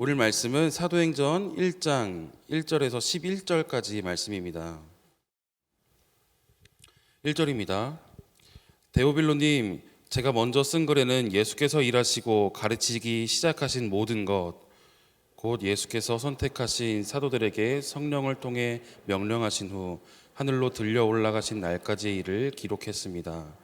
오늘 말씀은 사도행전 1장 1절에서 11절까지 말씀입니다. 1절입니다. 데오빌로님, 제가 먼저 쓴 글에는 예수께서 일하시고 가르치기 시작하신 모든 것, 곧 예수께서 선택하신 사도들에게 성령을 통해 명령하신 후 하늘로 들려 올라가신 날까지의 일을 기록했습니다.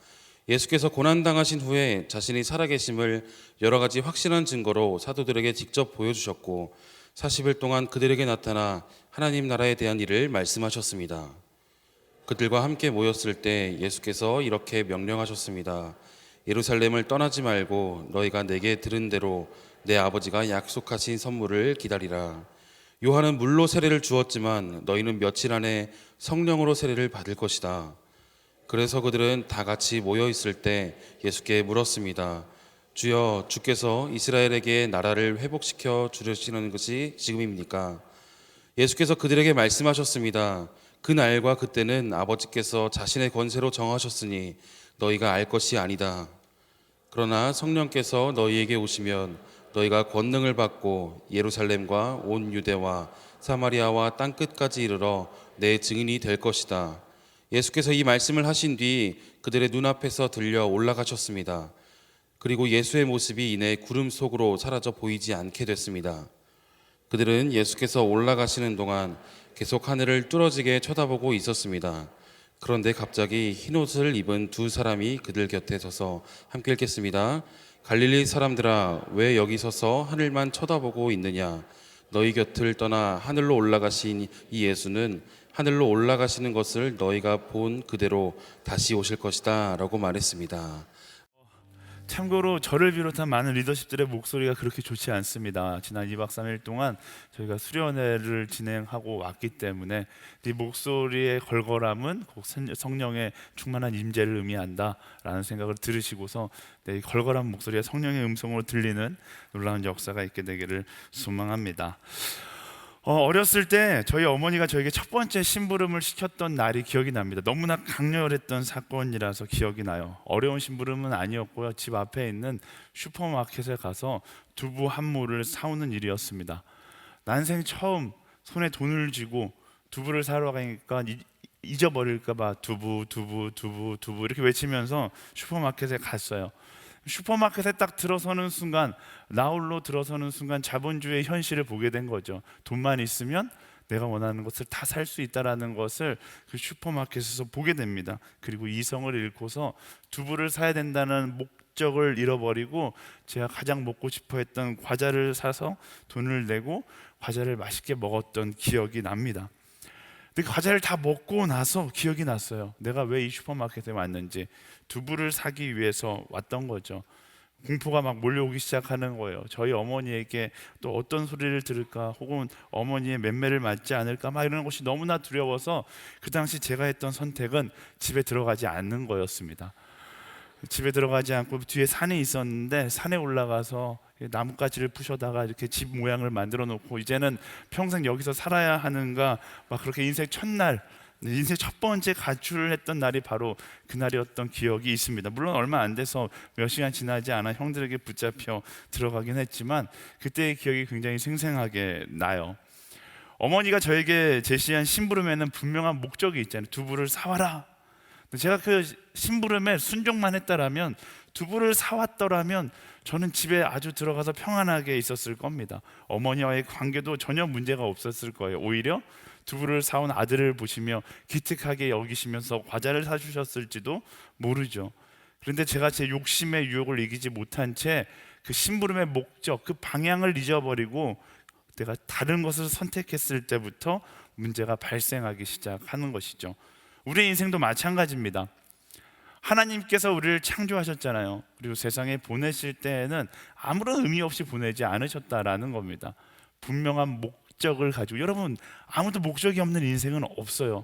예수께서 고난당하신 후에 자신이 살아계심을 여러 가지 확실한 증거로 사도들에게 직접 보여주셨고 40일 동안 그들에게 나타나 하나님 나라에 대한 일을 말씀하셨습니다. 그들과 함께 모였을 때 예수께서 이렇게 명령하셨습니다. 예루살렘을 떠나지 말고 너희가 내게 들은 대로 내 아버지가 약속하신 선물을 기다리라. 요한은 물로 세례를 주었지만 너희는 며칠 안에 성령으로 세례를 받을 것이다. 그래서 그들은 다 같이 모여 있을 때 예수께 물었습니다. 주여, 주께서 이스라엘에게 나라를 회복시켜 주시는 것이 지금입니까? 예수께서 그들에게 말씀하셨습니다. 그 날과 그때는 아버지께서 자신의 권세로 정하셨으니 너희가 알 것이 아니다. 그러나 성령께서 너희에게 오시면 너희가 권능을 받고 예루살렘과 온 유대와 사마리아와 땅끝까지 이르러 내 증인이 될 것이다. 예수께서 이 말씀을 하신 뒤 그들의 눈앞에서 들려 올라가셨습니다. 그리고 예수의 모습이 이내 구름 속으로 사라져 보이지 않게 됐습니다. 그들은 예수께서 올라가시는 동안 계속 하늘을 뚫어지게 쳐다보고 있었습니다. 그런데 갑자기 흰옷을 입은 두 사람이 그들 곁에 서서 함께 읽겠습니다. 갈릴리 사람들아, 왜 여기 서서 하늘만 쳐다보고 있느냐? 너희 곁을 떠나 하늘로 올라가신 이 예수는 하늘로 올라가시는 것을 너희가 본 그대로 다시 오실 것이다 라고 말했습니다. 참고로 저를 비롯한 많은 리더십들의 목소리가 그렇게 좋지 않습니다. 지난 2박 3일 동안 저희가 수련회를 진행하고 왔기 때문에 이 목소리의 걸걸함은 꼭 성령의 충만한 임재를 의미한다라는 생각을 들으시고서 이 걸걸한 목소리가 성령의 음성으로 들리는 놀라운 역사가 있게 되기를 소망합니다. 어렸을 때 저희 어머니가 저에게 첫 번째 심부름을 시켰던 날이 기억이 납니다. 너무나 강렬했던 사건이라서 기억이 나요. 어려운 심부름은 아니었고요. 집 앞에 있는 슈퍼마켓에 가서 두부 한 무를 사오는 일이었습니다. 난생 처음 손에 돈을 쥐고 두부를 사러 가니까 잊어버릴까 봐 두부 이렇게 외치면서 슈퍼마켓에 갔어요. 슈퍼마켓에 딱 들어서는 순간, 나홀로 들어서는 순간 자본주의의 현실을 보게 된 거죠. 돈만 있으면 내가 원하는 것을 다 살 수 있다라는 것을 그 슈퍼마켓에서 보게 됩니다. 그리고 이성을 잃고서 두부를 사야 된다는 목적을 잃어버리고 제가 가장 먹고 싶어 했던 과자를 사서 돈을 내고 과자를 맛있게 먹었던 기억이 납니다. 근데 과자를 다 먹고 나서 기억이 났어요. 내가 왜 이 슈퍼마켓에 왔는지. 두부를 사기 위해서 왔던 거죠. 공포가 막 몰려오기 시작하는 거예요. 저희 어머니에게 또 어떤 소리를 들을까, 혹은 어머니의 맴매를 맞지 않을까, 막 이런 것이 너무나 두려워서 그 당시 제가 했던 선택은 집에 들어가지 않는 거였습니다. 집에 들어가지 않고 뒤에 산이 있었는데 산에 올라가서 나뭇가지를 부셔다가 이렇게 집 모양을 만들어 놓고 이제는 평생 여기서 살아야 하는가, 막 그렇게 인생 첫날, 인생 첫 번째 가출을 했던 날이 바로 그날이었던 기억이 있습니다. 물론 얼마 안 돼서 몇 시간 지나지 않아 형들에게 붙잡혀 들어가긴 했지만 그때의 기억이 굉장히 생생하게 나요. 어머니가 저에게 제시한 심부름에는 분명한 목적이 있잖아요. 두부를 사와라. 제가 그 심부름에 순종만 했다라면, 두부를 사왔더라면 저는 집에 아주 들어가서 평안하게 있었을 겁니다. 어머니와의 관계도 전혀 문제가 없었을 거예요. 오히려 두부를 사온 아들을 보시며 기특하게 여기시면서 과자를 사주셨을지도 모르죠. 그런데 제가 제 욕심의 유혹을 이기지 못한 채 그 심부름의 목적, 그 방향을 잊어버리고 내가 다른 것을 선택했을 때부터 문제가 발생하기 시작하는 것이죠. 우리의 인생도 마찬가지입니다. 하나님께서 우리를 창조하셨잖아요. 그리고 세상에 보내실 때에는 아무런 의미 없이 보내지 않으셨다라는 겁니다. 분명한 목적을 가지고, 여러분, 아무도 목적이 없는 인생은 없어요.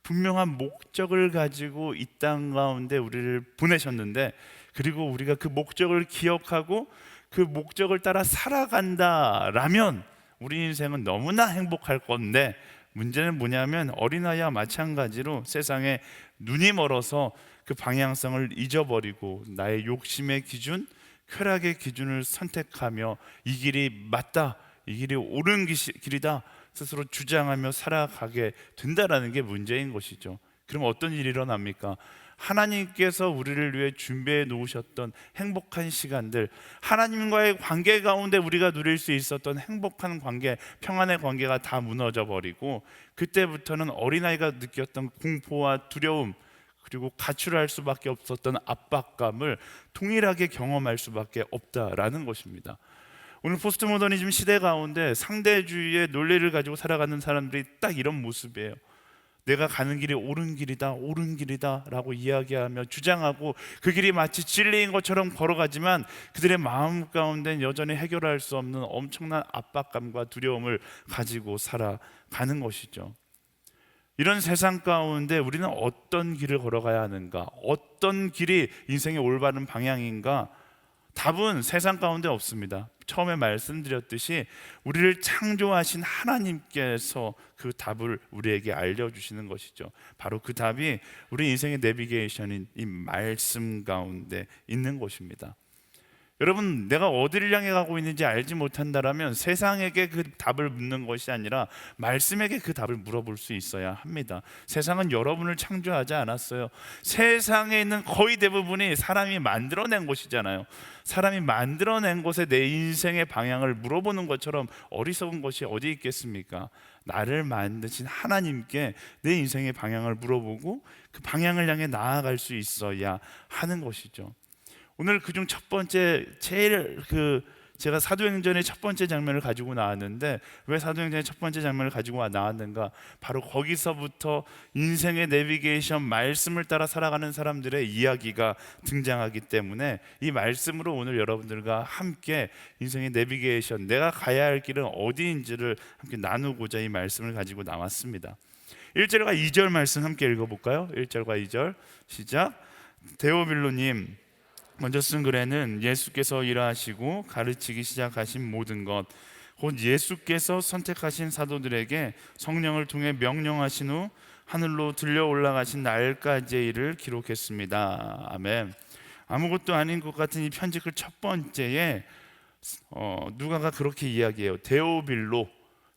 분명한 목적을 가지고 이 땅 가운데 우리를 보내셨는데, 그리고 우리가 그 목적을 기억하고 그 목적을 따라 살아간다라면 우리 인생은 너무나 행복할 건데, 문제는 뭐냐면 어린아이와 마찬가지로 세상에 눈이 멀어서 그 방향성을 잊어버리고 나의 욕심의 기준, 쾌락의 기준을 선택하며 이 길이 맞다, 이 길이 옳은 길이다 스스로 주장하며 살아가게 된다라는 게 문제인 것이죠. 그럼 어떤 일이 일어납니까? 하나님께서 우리를 위해 준비해 놓으셨던 행복한 시간들, 하나님과의 관계 가운데 우리가 누릴 수 있었던 행복한 관계, 평안의 관계가 다 무너져 버리고, 그때부터는 어린아이가 느꼈던 공포와 두려움, 그리고 가출할 수밖에 없었던 압박감을 동일하게 경험할 수밖에 없다라는 것입니다. 오늘 포스트 모더니즘 시대 가운데 상대주의의 논리를 가지고 살아가는 사람들이 딱 이런 모습이에요. 내가 가는 길이 옳은 길이다, 옳은 길이다 라고 이야기하며 주장하고 그 길이 마치 진리인 것처럼 걸어가지만 그들의 마음 가운데는 여전히 해결할 수 없는 엄청난 압박감과 두려움을 가지고 살아가는 것이죠. 이런 세상 가운데 우리는 어떤 길을 걸어가야 하는가? 어떤 길이 인생의 올바른 방향인가? 답은 세상 가운데 없습니다. 처음에 말씀드렸듯이 우리를 창조하신 하나님께서 그 답을 우리에게 알려주시는 것이죠. 바로 그 답이 우리 인생의 내비게이션인 이 말씀 가운데 있는 것입니다. 여러분, 내가 어디를 향해 가고 있는지 알지 못한다라면 세상에게 그 답을 묻는 것이 아니라 말씀에게 그 답을 물어볼 수 있어야 합니다. 세상은 여러분을 창조하지 않았어요. 세상에 있는 거의 대부분이 사람이 만들어낸 것이잖아요. 사람이 만들어낸 것에 내 인생의 방향을 물어보는 것처럼 어리석은 것이 어디 있겠습니까? 나를 만드신 하나님께 내 인생의 방향을 물어보고 그 방향을 향해 나아갈 수 있어야 하는 것이죠. 오늘 그중 첫 번째 제가 사도행전의 첫 번째 장면을 가지고 나왔는데, 왜 사도행전의 첫 번째 장면을 가지고 나왔는가? 바로 거기서부터 인생의 내비게이션 말씀을 따라 살아가는 사람들의 이야기가 등장하기 때문에 이 말씀으로 오늘 여러분들과 함께 인생의 내비게이션, 내가 가야 할 길은 어디인지를 함께 나누고자 이 말씀을 가지고 나왔습니다. 1절과 2절 말씀 함께 읽어볼까요? 1절과 2절 시작. 데오빌로님, 먼저 쓴 글에는 예수께서 일하시고 가르치기 시작하신 모든 것, 곧 예수께서 선택하신 사도들에게 성령을 통해 명령하신 후 하늘로 들려 올라가신 날까지의 일을 기록했습니다. 아멘. 아무것도 아닌 것 같은 이 편지글 첫 번째에 누가가 그렇게 이야기해요. 데오빌로,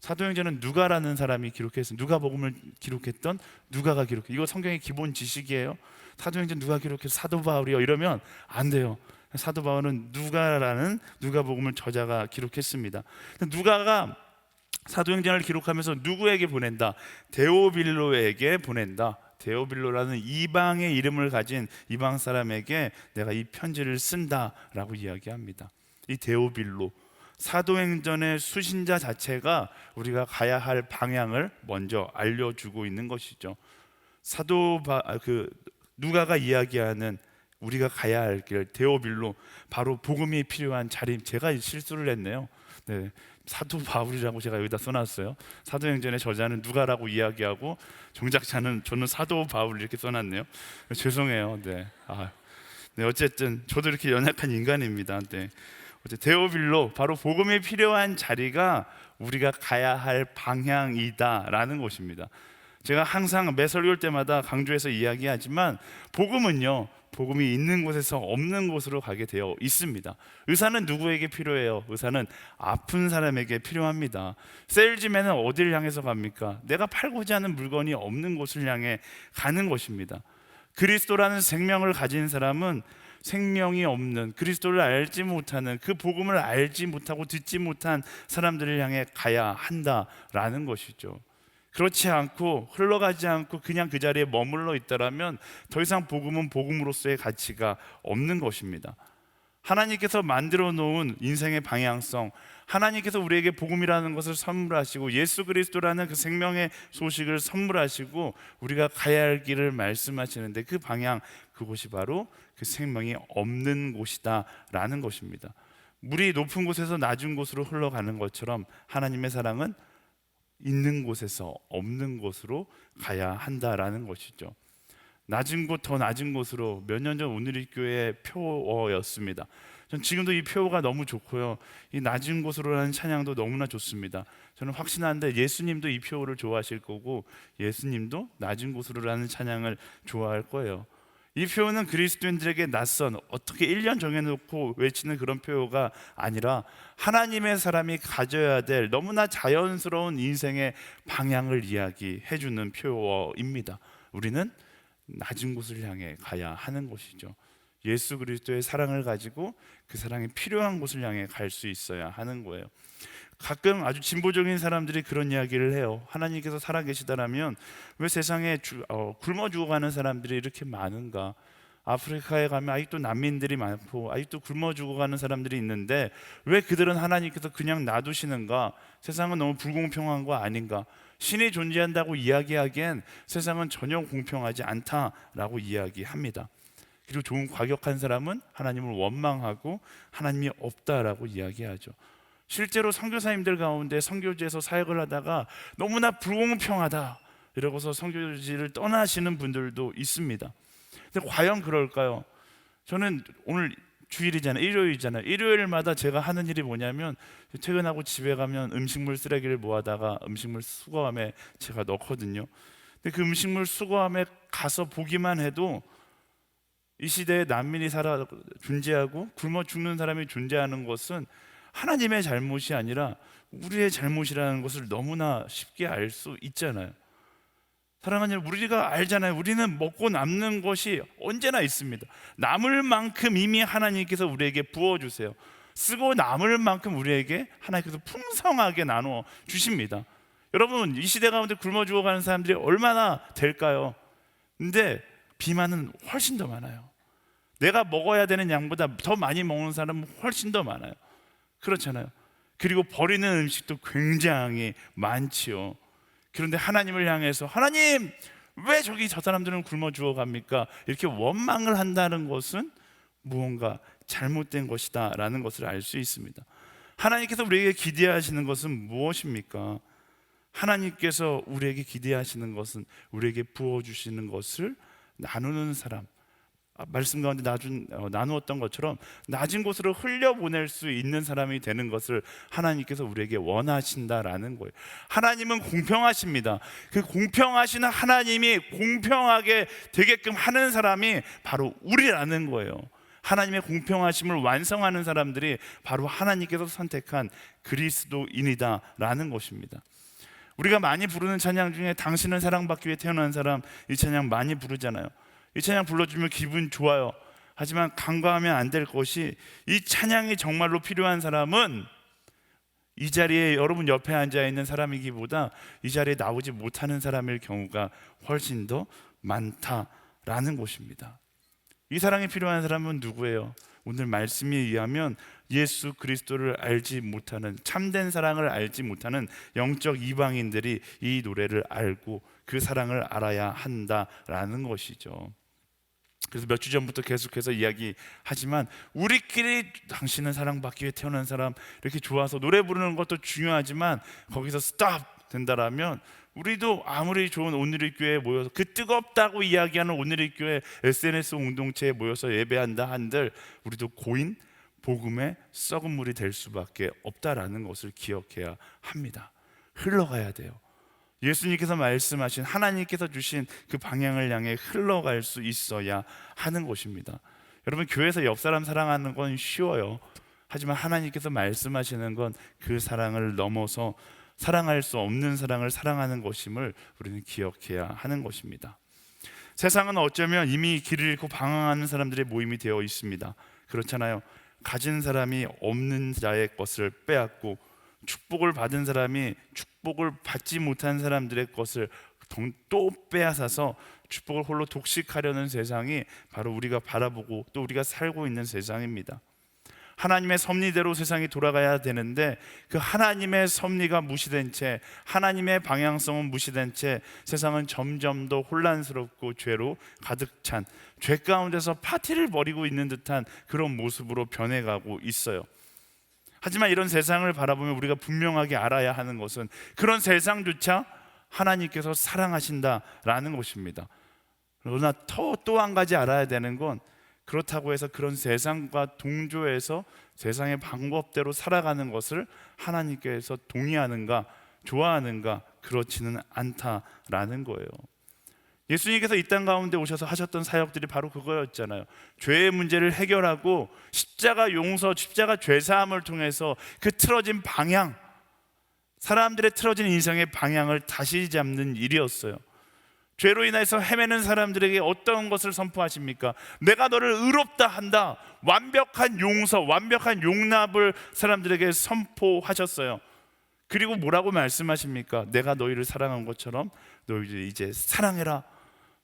사도행전은 누가라는 사람이 기록했어요. 누가복음을 기록했던 누가가 기록해. 이거 성경의 기본 지식이에요. 사도행전 누가 기록해서 사도 바울이요 이러면 안 돼요. 사도 바울은 누가라는 누가복음을 저자가 기록했습니다. 누가가 사도행전을 기록하면서 누구에게 보낸다? 데오빌로에게 보낸다. 데오빌로라는 이방의 이름을 가진 이방 사람에게 내가 이 편지를 쓴다라고 이야기합니다. 이 데오빌로, 사도행전의 수신자 자체가 우리가 가야 할 방향을 먼저 알려주고 있는 것이죠. 누가가 이야기하는 우리가 가야 할 길, 데오빌로, 바로 복음이 필요한 자리. 제가 실수를 했네요. 네, 사도 바울이라고 제가 여기다 써놨어요. 사도행전의 저자는 누가라고 이야기하고 저는 사도 바울 이렇게 써놨네요. 죄송해요. 네, 어쨌든 저도 이렇게 연약한 인간입니다. 네. 데오빌로, 바로 복음이 필요한 자리가 우리가 가야 할 방향이다라는 것입니다. 제가 항상 매 설교할 때마다 강조해서 이야기하지만 복음은요, 복음이 있는 곳에서 없는 곳으로 가게 되어 있습니다. 의사는 누구에게 필요해요? 의사는 아픈 사람에게 필요합니다. 세일즈맨은 어디를 향해서 갑니까? 내가 팔고자 하는 물건이 없는 곳을 향해 가는 것입니다. 그리스도라는 생명을 가진 사람은 생명이 없는, 그리스도를 알지 못하는, 그 복음을 알지 못하고 듣지 못한 사람들을 향해 가야 한다라는 것이죠. 그렇지 않고 흘러가지 않고 그냥 그 자리에 머물러 있다라면 더 이상 복음은 복음으로서의 가치가 없는 것입니다. 하나님께서 만들어 놓은 인생의 방향성, 하나님께서 우리에게 복음이라는 것을 선물하시고 예수 그리스도라는 그 생명의 소식을 선물하시고 우리가 가야 할 길을 말씀하시는데, 그 방향, 그곳이 바로 그 생명이 없는 곳이다 라는 것입니다. 물이 높은 곳에서 낮은 곳으로 흘러가는 것처럼 하나님의 사랑은 있는 곳에서 없는 곳으로 가야 한다라는 것이죠. 낮은 곳, 더 낮은 곳으로 몇 년 전 오늘리교회의 표어였습니다. 전 지금도 이 표어가 너무 좋고요, 이 낮은 곳으로라는 찬양도 너무나 좋습니다. 저는 확신하는데 예수님도 이 표어를 좋아하실 거고 예수님도 낮은 곳으로라는 찬양을 좋아할 거예요. 이 표현은 그리스도인들에게 낯선, 어떻게 1년 정해놓고 외치는 그런 표현가 아니라 하나님의 사람이 가져야 될 너무나 자연스러운 인생의 방향을 이야기해주는 표어입니다. 우리는 낮은 곳을 향해 가야 하는 것이죠. 예수 그리스도의 사랑을 가지고 그 사랑이 필요한 곳을 향해 갈 수 있어야 하는 거예요. 가끔 아주 진보적인 사람들이 그런 이야기를 해요. 하나님께서 살아계시다라면 왜 세상에 굶어 죽어가는 사람들이 이렇게 많은가? 아프리카에 가면 아직도 난민들이 많고 아직도 굶어 죽어가는 사람들이 있는데 왜 그들은 하나님께서 그냥 놔두시는가? 세상은 너무 불공평한 거 아닌가? 신이 존재한다고 이야기하기엔 세상은 전혀 공평하지 않다라고 이야기합니다. 그리고 좋은 과격한 사람은 하나님을 원망하고 하나님이 없다라고 이야기하죠. 실제로 선교사님들 가운데 선교지에서 사역을 하다가 너무나 불공평하다 이러고서 선교지를 떠나시는 분들도 있습니다. 근데 과연 그럴까요? 저는 오늘 주일이잖아요. 일요일이잖아요. 일요일마다 제가 하는 일이 뭐냐면 퇴근하고 집에 가면 음식물 쓰레기를 모아다가 음식물 수거함에 제가 넣거든요. 근데 그 음식물 수거함에 가서 보기만 해도 이 시대에 난민이 존재하고 굶어 죽는 사람이 존재하는 것은 하나님의 잘못이 아니라 우리의 잘못이라는 것을 너무나 쉽게 알 수 있잖아요. 사랑하는 여러분, 우리가 알잖아요. 우리는 먹고 남는 것이 언제나 있습니다. 남을 만큼 이미 하나님께서 우리에게 부어주세요. 쓰고 남을 만큼 우리에게 하나님께서 풍성하게 나누어 주십니다. 여러분, 이 시대 가운데 굶어 죽어가는 사람들이 얼마나 될까요? 근데 비만은 훨씬 더 많아요. 내가 먹어야 되는 양보다 더 많이 먹는 사람은 훨씬 더 많아요. 그렇잖아요. 그리고 버리는 음식도 굉장히 많지요. 그런데 하나님을 향해서 하나님 왜 저기 저 사람들은 굶어 죽어갑니까? 이렇게 원망을 한다는 것은 무언가 잘못된 것이다 라는 것을 알 수 있습니다. 하나님께서 우리에게 기대하시는 것은 무엇입니까? 하나님께서 우리에게 기대하시는 것은 우리에게 부어주시는 것을 나누는 사람, 말씀 가운데 나누었던 것처럼 낮은 곳으로 흘려보낼 수 있는 사람이 되는 것을 하나님께서 우리에게 원하신다라는 거예요. 하나님은 공평하십니다. 그 공평하신 하나님이 공평하게 되게끔 하는 사람이 바로 우리라는 거예요. 하나님의 공평하심을 완성하는 사람들이 바로 하나님께서 선택한 그리스도인이다라는 것입니다. 우리가 많이 부르는 찬양 중에 당신은 사랑받기 위해 태어난 사람, 이 찬양 많이 부르잖아요. 이 찬양 불러주면 기분 좋아요. 하지만 간과하면 안 될 것이, 이 찬양이 정말로 필요한 사람은 이 자리에 여러분 옆에 앉아 있는 사람이기보다 이 자리에 나오지 못하는 사람일 경우가 훨씬 더 많다라는 것입니다. 이 사랑이 필요한 사람은 누구예요? 오늘 말씀에 의하면 예수 그리스도를 알지 못하는, 참된 사랑을 알지 못하는 영적 이방인들이 이 노래를 알고 그 사랑을 알아야 한다라는 것이죠. 그래서 몇 주 전부터 계속해서 이야기하지만 우리끼리 당신은 사랑받기 위해 태어난 사람 이렇게 좋아서 노래 부르는 것도 중요하지만 거기서 스탑 된다라면 우리도 아무리 좋은 오늘의 교회에 모여서 그 뜨겁다고 이야기하는 오늘의 교회 SNS 공동체에 모여서 예배한다 한들 우리도 고인 복음의 썩은 물이 될 수밖에 없다라는 것을 기억해야 합니다. 흘러가야 돼요. 예수님께서 말씀하신, 하나님께서 주신 그 방향을 향해 흘러갈 수 있어야 하는 것입니다. 여러분, 교회에서 옆 사람 사랑하는 건 쉬워요. 하지만 하나님께서 말씀하시는 건 그 사랑을 넘어서 사랑할 수 없는 사랑을 사랑하는 것임을 우리는 기억해야 하는 것입니다. 세상은 어쩌면 이미 길을 잃고 방황하는 사람들의 모임이 되어 있습니다. 그렇잖아요. 가진 사람이 없는 자의 것을 빼앗고 축복을 받은 사람이 축복을 받지 못한 사람들의 것을 또 빼앗아서 축복을 홀로 독식하려는 세상이 바로 우리가 바라보고 또 우리가 살고 있는 세상입니다. 하나님의 섭리대로 세상이 돌아가야 되는데 그 하나님의 섭리가 무시된 채, 하나님의 방향성은 무시된 채 세상은 점점 더 혼란스럽고 죄로 가득 찬, 죄 가운데서 파티를 벌이고 있는 듯한 그런 모습으로 변해가고 있어요. 하지만 이런 세상을 바라보면 우리가 분명하게 알아야 하는 것은 그런 세상조차 하나님께서 사랑하신다라는 것입니다. 그러나 또 한 가지 알아야 되는 건, 그렇다고 해서 그런 세상과 동조해서 세상의 방법대로 살아가는 것을 하나님께서 동의하는가, 좋아하는가, 그렇지는 않다라는 거예요. 예수님께서 이 땅 가운데 오셔서 하셨던 사역들이 바로 그거였잖아요. 죄의 문제를 해결하고 십자가 용서, 십자가 죄사함을 통해서 그 틀어진 방향, 사람들의 틀어진 인생의 방향을 다시 잡는 일이었어요. 죄로 인해서 헤매는 사람들에게 어떤 것을 선포하십니까? 내가 너를 의롭다 한다. 완벽한 용서, 완벽한 용납을 사람들에게 선포하셨어요. 그리고 뭐라고 말씀하십니까? 내가 너희를 사랑한 것처럼 너희들 이제 사랑해라,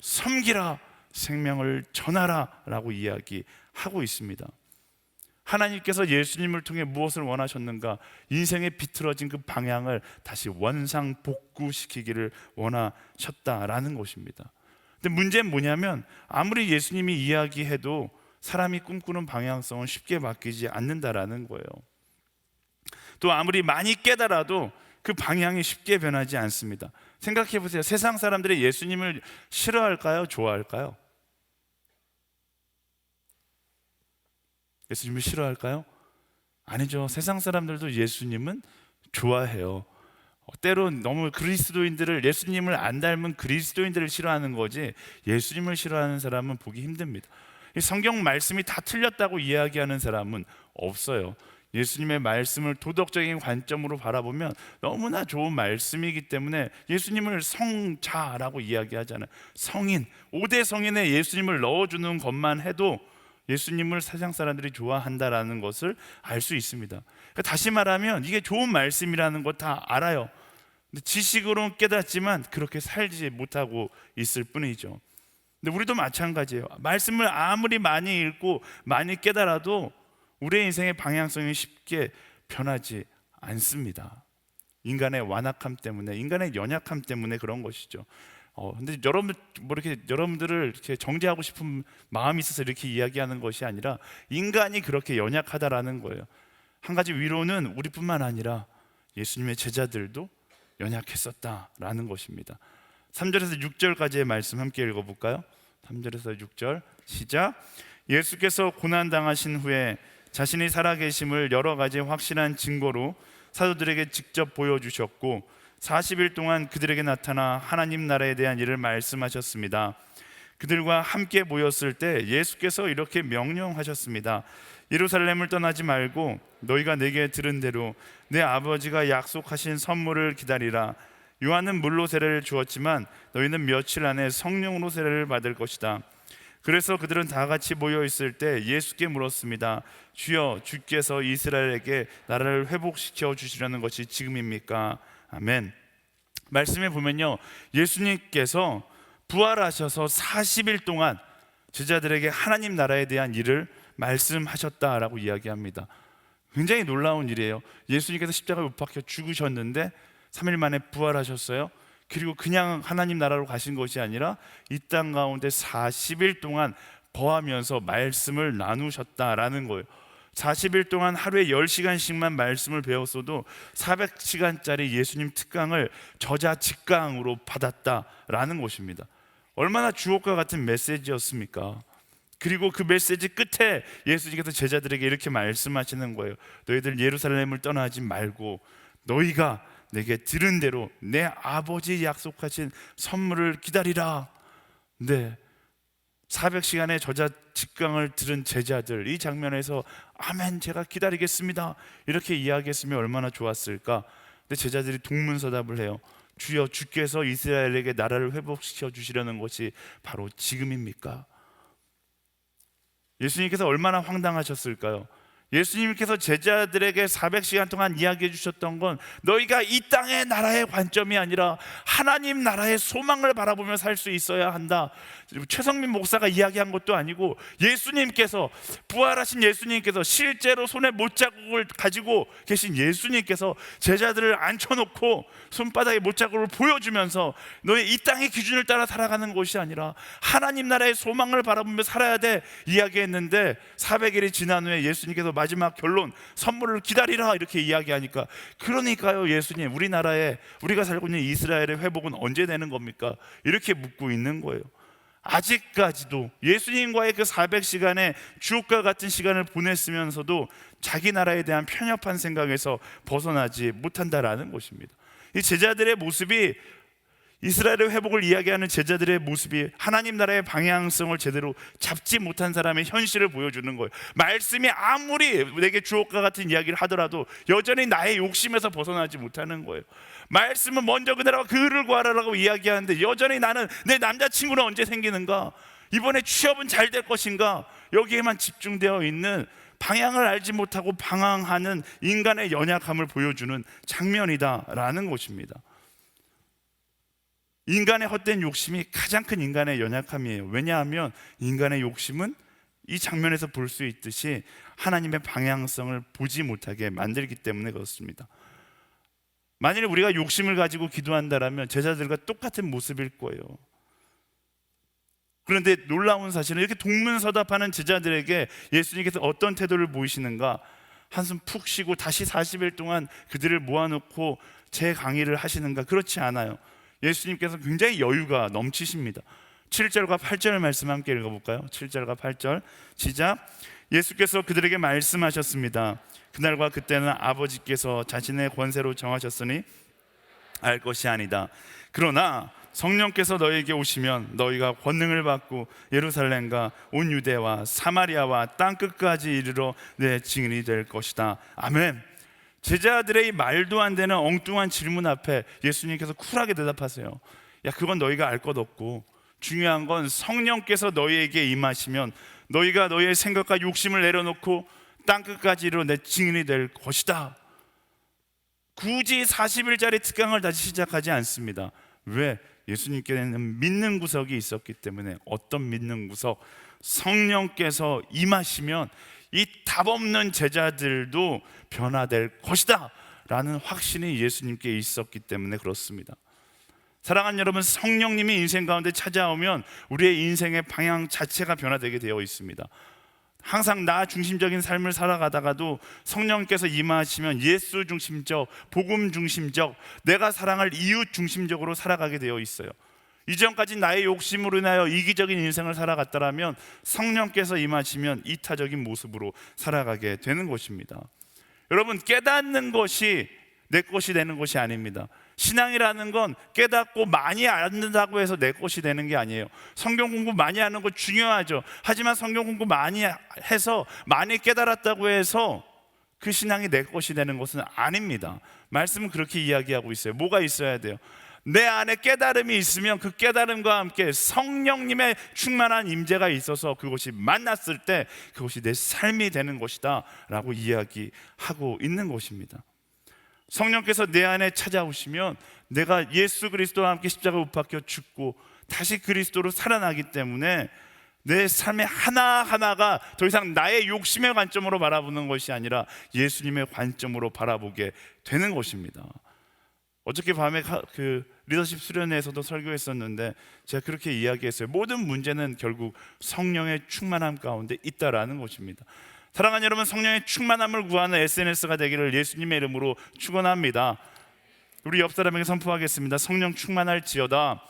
섬기라, 생명을 전하라 라고 이야기하고 있습니다. 하나님께서 예수님을 통해 무엇을 원하셨는가? 인생의 비틀어진 그 방향을 다시 원상복구시키기를 원하셨다라는 것입니다. 근데 문제는 뭐냐면 아무리 예수님이 이야기해도 사람이 꿈꾸는 방향성은 쉽게 바뀌지 않는다라는 거예요. 또 아무리 많이 깨달아도 그 방향이 쉽게 변하지 않습니다. 생각해 보세요. 세상 사람들이 예수님을 싫어할까요? 좋아할까요? 예수님을 싫어할까요? 아니죠. 세상 사람들도 예수님은 좋아해요. 때론 너무 그리스도인들을, 예수님을 안 닮은 그리스도인들을 싫어하는 거지 예수님을 싫어하는 사람은 보기 힘듭니다. 성경 말씀이 다 틀렸다고 이야기하는 사람은 없어요. 예수님의 말씀을 도덕적인 관점으로 바라보면 너무나 좋은 말씀이기 때문에 예수님을 성자라고 이야기하잖아요. 성인, 5대 성인에 예수님을 넣어주는 것만 해도 예수님을 세상 사람들이 좋아한다라는 것을 알 수 있습니다. 그러니까 다시 말하면 이게 좋은 말씀이라는 거 다 알아요. 근데 지식으로는 깨닫지만 그렇게 살지 못하고 있을 뿐이죠. 근데 우리도 마찬가지예요. 말씀을 아무리 많이 읽고 많이 깨달아도 우리의 인생의 방향성이 쉽게 변하지 않습니다. 인간의 완악함 때문에, 인간의 연약함 때문에 그런 것이죠. 근데 여러분들을 이렇게 정죄하고 싶은 마음이 있어서 이렇게 이야기하는 것이 아니라 인간이 그렇게 연약하다라는 거예요. 한 가지 위로는 우리뿐만 아니라 예수님의 제자들도 연약했었다라는 것입니다. 3절에서 6절까지의 말씀 함께 읽어볼까요? 3절에서 6절 시작. 예수께서 고난당하신 후에 자신이 살아계심을 여러 가지 확실한 증거로 사도들에게 직접 보여주셨고 40일 동안 그들에게 나타나 하나님 나라에 대한 일을 말씀하셨습니다. 그들과 함께 모였을 때 예수께서 이렇게 명령하셨습니다. 예루살렘을 떠나지 말고 너희가 내게 들은 대로 내 아버지가 약속하신 선물을 기다리라. 요한은 물로 세례를 주었지만 너희는 며칠 안에 성령으로 세례를 받을 것이다. 그래서 그들은 다 같이 모여 있을 때 예수께 물었습니다. 주여, 주께서 이스라엘에게 나라를 회복시켜 주시려는 것이 지금입니까? 아멘. 말씀에 보면요, 예수님께서 부활하셔서 40일 동안 제자들에게 하나님 나라에 대한 일을 말씀하셨다라고 이야기합니다. 굉장히 놀라운 일이에요. 예수님께서 십자가에 못 박혀 죽으셨는데 3일 만에 부활하셨어요. 그리고 그냥 하나님 나라로 가신 것이 아니라 이 땅 가운데 40일 동안 거하면서 말씀을 나누셨다라는 거예요. 40일 동안 하루에 10시간씩만 말씀을 배웠어도 400시간짜리 예수님 특강을 저자직강으로 받았다라는 것입니다. 얼마나 주옥과 같은 메시지였습니까? 그리고 그 메시지 끝에 예수님께서 제자들에게 이렇게 말씀하시는 거예요. 너희들 예루살렘을 떠나지 말고 너희가 내게 들은 대로 내 아버지 약속하신 선물을 기다리라. 네, 400시간의 저자 직강을 들은 제자들, 이 장면에서 아멘, 제가 기다리겠습니다 이렇게 이야기했으면 얼마나 좋았을까. 근데 제자들이 동문서답을 해요. 주여, 주께서 이스라엘에게 나라를 회복시켜 주시려는 것이 바로 지금입니까? 예수님께서 얼마나 황당하셨을까요? 예수님께서 제자들에게 400시간 동안 이야기해 주셨던 건 너희가 이 땅의 나라의 관점이 아니라 하나님 나라의 소망을 바라보며 살 수 있어야 한다. 최성민 목사가 이야기한 것도 아니고 예수님께서, 부활하신 예수님께서, 실제로 손에 못자국을 가지고 계신 예수님께서 제자들을 앉혀놓고 손바닥에 못자국을 보여주면서 너희 이 땅의 기준을 따라 살아가는 것이 아니라 하나님 나라의 소망을 바라보며 살아야 돼 이야기했는데 400일이 지난 후에 예수님께서 마지막 결론, 선물을 기다리라 이렇게 이야기하니까, 그러니까요 예수님, 우리나라에 우리가 살고 있는 이스라엘의 회복은 언제 되는 겁니까? 이렇게 묻고 있는 거예요. 아직까지도 예수님과의 그 400시간의 주옥과 같은 시간을 보냈으면서도 자기 나라에 대한 편협한 생각에서 벗어나지 못한다라는 것입니다. 이 제자들의 모습이 이스라엘의 회복을 이야기하는 제자들의 모습이 하나님 나라의 방향성을 제대로 잡지 못한 사람의 현실을 보여주는 거예요. 말씀이 아무리 내게 주옥과 같은 이야기를 하더라도 여전히 나의 욕심에서 벗어나지 못하는 거예요. 말씀은 먼저 그대로 그를 구하라라고 이야기하는데 여전히 나는 내 남자친구는 언제 생기는가, 이번에 취업은 잘 될 것인가, 여기에만 집중되어 있는, 방향을 알지 못하고 방황하는 인간의 연약함을 보여주는 장면이다라는 것입니다. 인간의 헛된 욕심이 가장 큰 인간의 연약함이에요. 왜냐하면 인간의 욕심은 이 장면에서 볼 수 있듯이 하나님의 방향성을 보지 못하게 만들기 때문에 그렇습니다. 만일 우리가 욕심을 가지고 기도한다면 제자들과 똑같은 모습일 거예요. 그런데 놀라운 사실은 이렇게 동문서답하는 제자들에게 예수님께서 어떤 태도를 보이시는가? 한숨 푹 쉬고 다시 40일 동안 그들을 모아놓고 제 강의를 하시는가? 그렇지 않아요. 예수님께서 굉장히 여유가 넘치십니다. 7절과 8절 말씀 함께 읽어볼까요? 7절과 8절 시작. 예수께서 그들에게 말씀하셨습니다. 그날과 그때는 아버지께서 자신의 권세로 정하셨으니 알 것이 아니다. 그러나 성령께서 너희에게 오시면 너희가 권능을 받고 예루살렘과 온 유대와 사마리아와 땅끝까지 이르러 내 증인이 될 것이다. 아멘. 제자들의 이 말도 안 되는 엉뚱한 질문 앞에 예수님께서 쿨하게 대답하세요. 야, 그건 너희가 알 것 없고 중요한 건 성령께서 너희에게 임하시면 너희가 너희의 생각과 욕심을 내려놓고 땅끝까지 이르러 내 증인이 될 것이다. 굳이 40일짜리 특강을 다시 시작하지 않습니다. 왜? 예수님께는 믿는 구석이 있었기 때문에. 어떤 믿는 구석? 성령께서 임하시면 이 답없는 제자들도 변화될 것이다 라는 확신이 예수님께 있었기 때문에 그렇습니다. 사랑하는 여러분, 성령님이 인생 가운데 찾아오면 우리의 인생의 방향 자체가 변화되게 되어 있습니다. 항상 나 중심적인 삶을 살아가다가도 성령께서 임하시면 예수 중심적, 복음 중심적, 내가 사랑할 이웃 중심적으로 살아가게 되어 있어요. 이전까지 나의 욕심으로 인하여 이기적인 인생을 살아갔다면 성령께서 임하시면 이타적인 모습으로 살아가게 되는 것입니다. 여러분, 깨닫는 것이 내 것이 되는 것이 아닙니다. 신앙이라는 건 깨닫고 많이 안다고 해서 내 것이 되는 게 아니에요. 성경 공부 많이 하는 거 중요하죠. 하지만 성경 공부 많이 해서 많이 깨달았다고 해서 그 신앙이 내 것이 되는 것은 아닙니다. 말씀은 그렇게 이야기하고 있어요. 뭐가 있어야 돼요? 내 안에 깨달음이 있으면 그 깨달음과 함께 성령님의 충만한 임재가 있어서 그것이 만났을 때 그것이 내 삶이 되는 것이다 라고 이야기하고 있는 것입니다. 성령께서 내 안에 찾아오시면 내가 예수 그리스도와 함께 십자가에 못 박혀 죽고 다시 그리스도로 살아나기 때문에 내 삶의 하나하나가 더 이상 나의 욕심의 관점으로 바라보는 것이 아니라 예수님의 관점으로 바라보게 되는 것입니다. 어저께 밤에 그 리더십 수련회에서도 설교했었는데 제가 그렇게 이야기했어요. 모든 문제는 결국 성령의 충만함 가운데 있다라는 것입니다. 사랑하는 여러분, 성령의 충만함을 구하는 SNS가 되기를 예수님의 이름으로 축원합니다. 우리 옆 사람에게 선포하겠습니다. 성령 충만할지어다.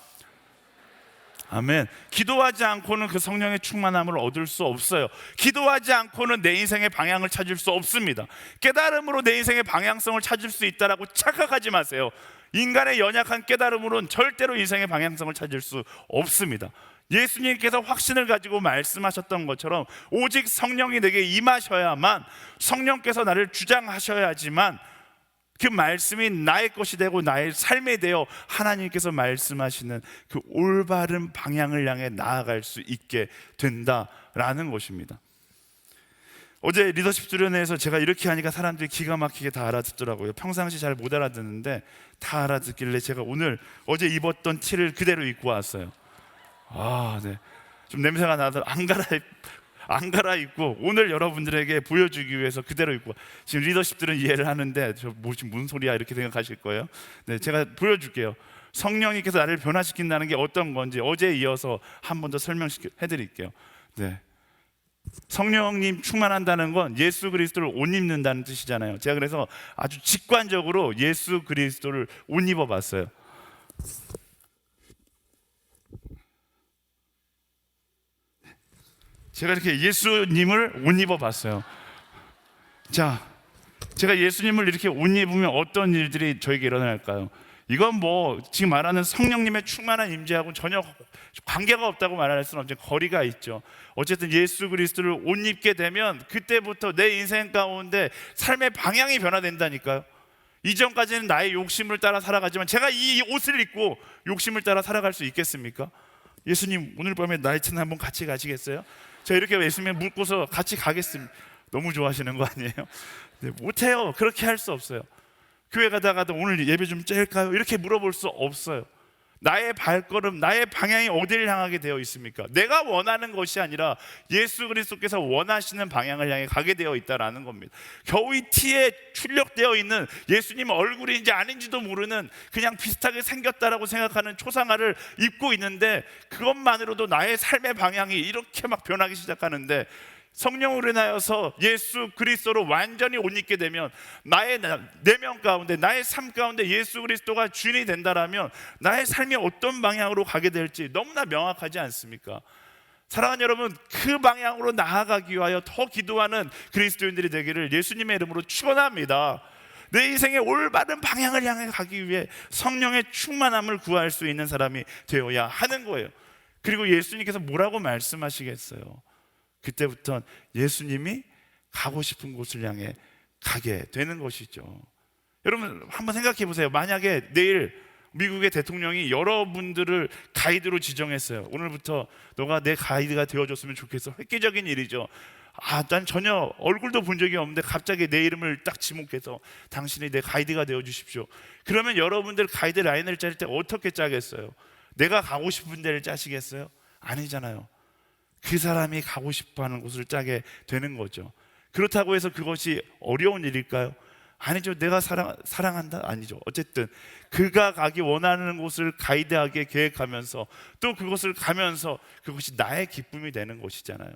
아멘. 기도하지 않고는 그 성령의 충만함을 얻을 수 없어요. 기도하지 않고는 내 인생의 방향을 찾을 수 없습니다. 깨달음으로 내 인생의 방향성을 찾을 수 있다라고 착각하지 마세요. 인간의 연약한 깨달음으로는 절대로 인생의 방향성을 찾을 수 없습니다. 예수님께서 확신을 가지고 말씀하셨던 것처럼 오직 성령이 내게 임하셔야만, 성령께서 나를 주장하셔야지만 그 말씀이 나의 것이 되고 나의 삶이 되어 하나님께서 말씀하시는 그 올바른 방향을 향해 나아갈 수 있게 된다라는 것입니다. 어제 리더십 수련회에서 제가 이렇게 하니까 사람들이 기가 막히게 다 알아듣더라고요. 평상시 잘 못 알아듣는데 다 알아듣길래 제가 어제 입었던 티를 그대로 입고 왔어요. 네. 좀 냄새가 나서 안 갈아입고 오늘 여러분들에게 보여주기 위해서 그대로 입고, 지금 리더십들은 이해를 하는데 지금 무슨 소리야 이렇게 생각하실 거예요. 네, 제가 보여줄게요. 성령님께서 나를 변화시킨다는 게 어떤 건지 어제에 이어서 한 번 더 설명해드릴게요. 네. 성령님 충만한다는 건 예수 그리스도를 옷 입는다는 뜻이잖아요. 제가 그래서 아주 직관적으로 예수 그리스도를 옷 입어봤어요. 제가 이렇게 예수님을 옷 입어봤어요. 자, 제가 예수님을 이렇게 옷 입으면 어떤 일들이 저에게 일어날까요? 이건 뭐 지금 말하는 성령님의 충만한 임재하고 전혀 관계가 없다고 말할 수는 없지만 거리가 있죠. 어쨌든 예수 그리스도를 옷 입게 되면 그때부터 내 인생 가운데 삶의 방향이 변화된다니까요. 이전까지는 나의 욕심을 따라 살아가지만 제가 이 옷을 입고 욕심을 따라 살아갈 수 있겠습니까? 예수님 오늘 밤에 나이트는 한번 같이 가시겠어요? 제가 이렇게 예수님 묻고서 같이 가겠습니다. 너무 좋아하시는 거 아니에요? 네, 못해요. 그렇게 할 수 없어요. 교회 가다가도 오늘 예배 좀 짤까요? 이렇게 물어볼 수 없어요. 나의 발걸음, 나의 방향이 어디를 향하게 되어 있습니까? 내가 원하는 것이 아니라 예수 그리스도께서 원하시는 방향을 향해 가게 되어 있다라는 겁니다. 겨우 이 티에 출력되어 있는 예수님 얼굴인지 아닌지도 모르는 그냥 비슷하게 생겼다라고 생각하는 초상화를 입고 있는데 그것만으로도 나의 삶의 방향이 이렇게 막 변하기 시작하는데 성령으로 인하여서 예수 그리스도로 완전히 옷 입게 되면 나의 내면 가운데, 나의 삶 가운데 예수 그리스도가 주인이 된다라면 나의 삶이 어떤 방향으로 가게 될지 너무나 명확하지 않습니까? 사랑하는 여러분, 그 방향으로 나아가기 위하여 더 기도하는 그리스도인들이 되기를 예수님의 이름으로 축원합니다. 내 인생의 올바른 방향을 향해 가기 위해 성령의 충만함을 구할 수 있는 사람이 되어야 하는 거예요. 그리고 예수님께서 뭐라고 말씀하시겠어요? 그때부터 예수님이 가고 싶은 곳을 향해 가게 되는 것이죠. 여러분 한번 생각해 보세요. 만약에 내일 미국의 대통령이 여러분들을 가이드로 지정했어요. 오늘부터 너가 내 가이드가 되어줬으면 좋겠어. 획기적인 일이죠. 난 전혀 얼굴도 본 적이 없는데 갑자기 내 이름을 딱 지목해서 당신이 내 가이드가 되어주십시오. 그러면 여러분들 가이드 라인을 짤 때 어떻게 짜겠어요? 내가 가고 싶은 데를 짜시겠어요? 아니잖아요. 그 사람이 가고 싶어하는 곳을 짜게 되는 거죠. 그렇다고 해서 그것이 어려운 일일까요? 아니죠. 내가 사랑한다? 아니죠. 어쨌든 그가 가기 원하는 곳을 가이드하게 계획하면서 또 그것을 가면서 그것이 나의 기쁨이 되는 것이잖아요.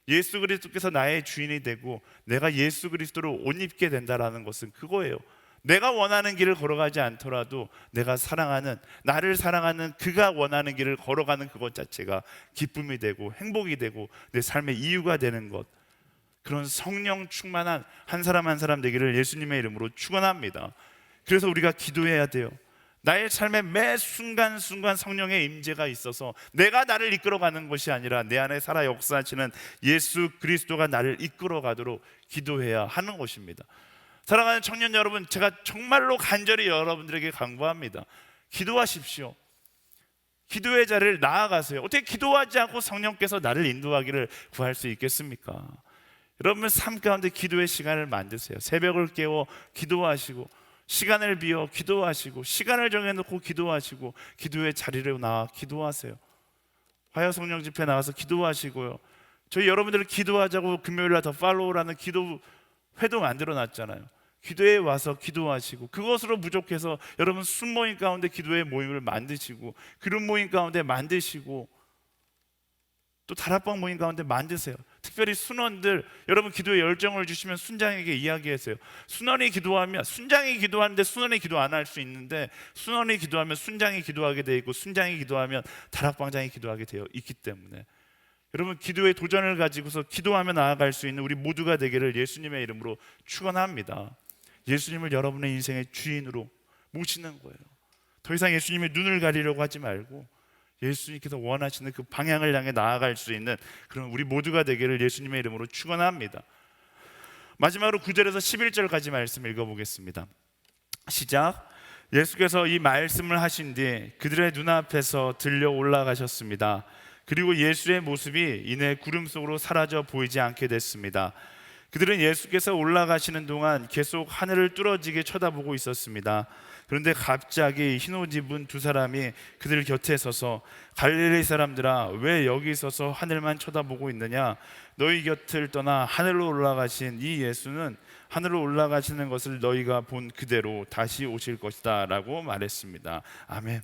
예수 그리스도께서 나의 주인이 되고 내가 예수 그리스도를 옷 입게 된다라는 것은 그거예요. 내가 원하는 길을 걸어가지 않더라도 내가 사랑하는, 나를 사랑하는 그가 원하는 길을 걸어가는 그것 자체가 기쁨이 되고 행복이 되고 내 삶의 이유가 되는 것, 그런 성령 충만한 한 사람 한 사람 되기를 예수님의 이름으로 축원합니다. 그래서 우리가 기도해야 돼요. 나의 삶의 매 순간순간 성령의 임재가 있어서 내가 나를 이끌어가는 것이 아니라 내 안에 살아 역사하시는 예수 그리스도가 나를 이끌어가도록 기도해야 하는 것입니다. 사랑하는 청년 여러분, 제가 정말로 간절히 여러분들에게 강구합니다. 기도하십시오. 기도의 자리를 나아가세요. 어떻게 기도하지 않고 성령께서 나를 인도하기를 구할 수 있겠습니까? 여러분 삶 가운데 기도의 시간을 만드세요. 새벽을 깨워 기도하시고, 시간을 비워 기도하시고, 시간을 정해놓고 기도하시고, 기도의 자리로 나와 기도하세요. 화요 성령 집회 나와서 기도하시고요. 저희 여러분들을 기도하자고 금요일날 더 팔로우라는 기도 회도 만들어 놨잖아요. 기도에 와서 기도하시고, 그것으로 부족해서 여러분 순모임 가운데 기도의 모임을 만드시고, 그런 모임 가운데 만드시고, 또 다락방 모임 가운데 만드세요. 특별히 순원들, 여러분 기도에 열정을 주시면 순장에게 이야기하세요. 순원이 기도하면, 순장이 기도하는데 순원이 기도 안 할 수 있는데, 순원이 기도하면 순장이 기도하게 되어 있고, 순장이 기도하면 다락방장이 기도하게 되어 있기 때문에 여러분 기도의 도전을 가지고서 기도하며 나아갈 수 있는 우리 모두가 되기를 예수님의 이름으로 축원합니다. 예수님을 여러분의 인생의 주인으로 모시는 거예요. 더 이상 예수님의 눈을 가리려고 하지 말고 예수님께서 원하시는 그 방향을 향해 나아갈 수 있는 그런 우리 모두가 되기를 예수님의 이름으로 축원합니다. 마지막으로 9절에서 11절까지 말씀 읽어보겠습니다. 시작. 예수께서 이 말씀을 하신 뒤 그들의 눈앞에서 들려 올라가셨습니다. 그리고 예수의 모습이 이내 구름 속으로 사라져 보이지 않게 됐습니다. 그들은 예수께서 올라가시는 동안 계속 하늘을 뚫어지게 쳐다보고 있었습니다. 그런데 갑자기 흰옷 입은 두 사람이 그들 곁에 서서 갈릴리 사람들아, 왜 여기 서서 하늘만 쳐다보고 있느냐? 너희 곁을 떠나 하늘로 올라가신 이 예수는 하늘로 올라가시는 것을 너희가 본 그대로 다시 오실 것이다 라고 말했습니다. 아멘.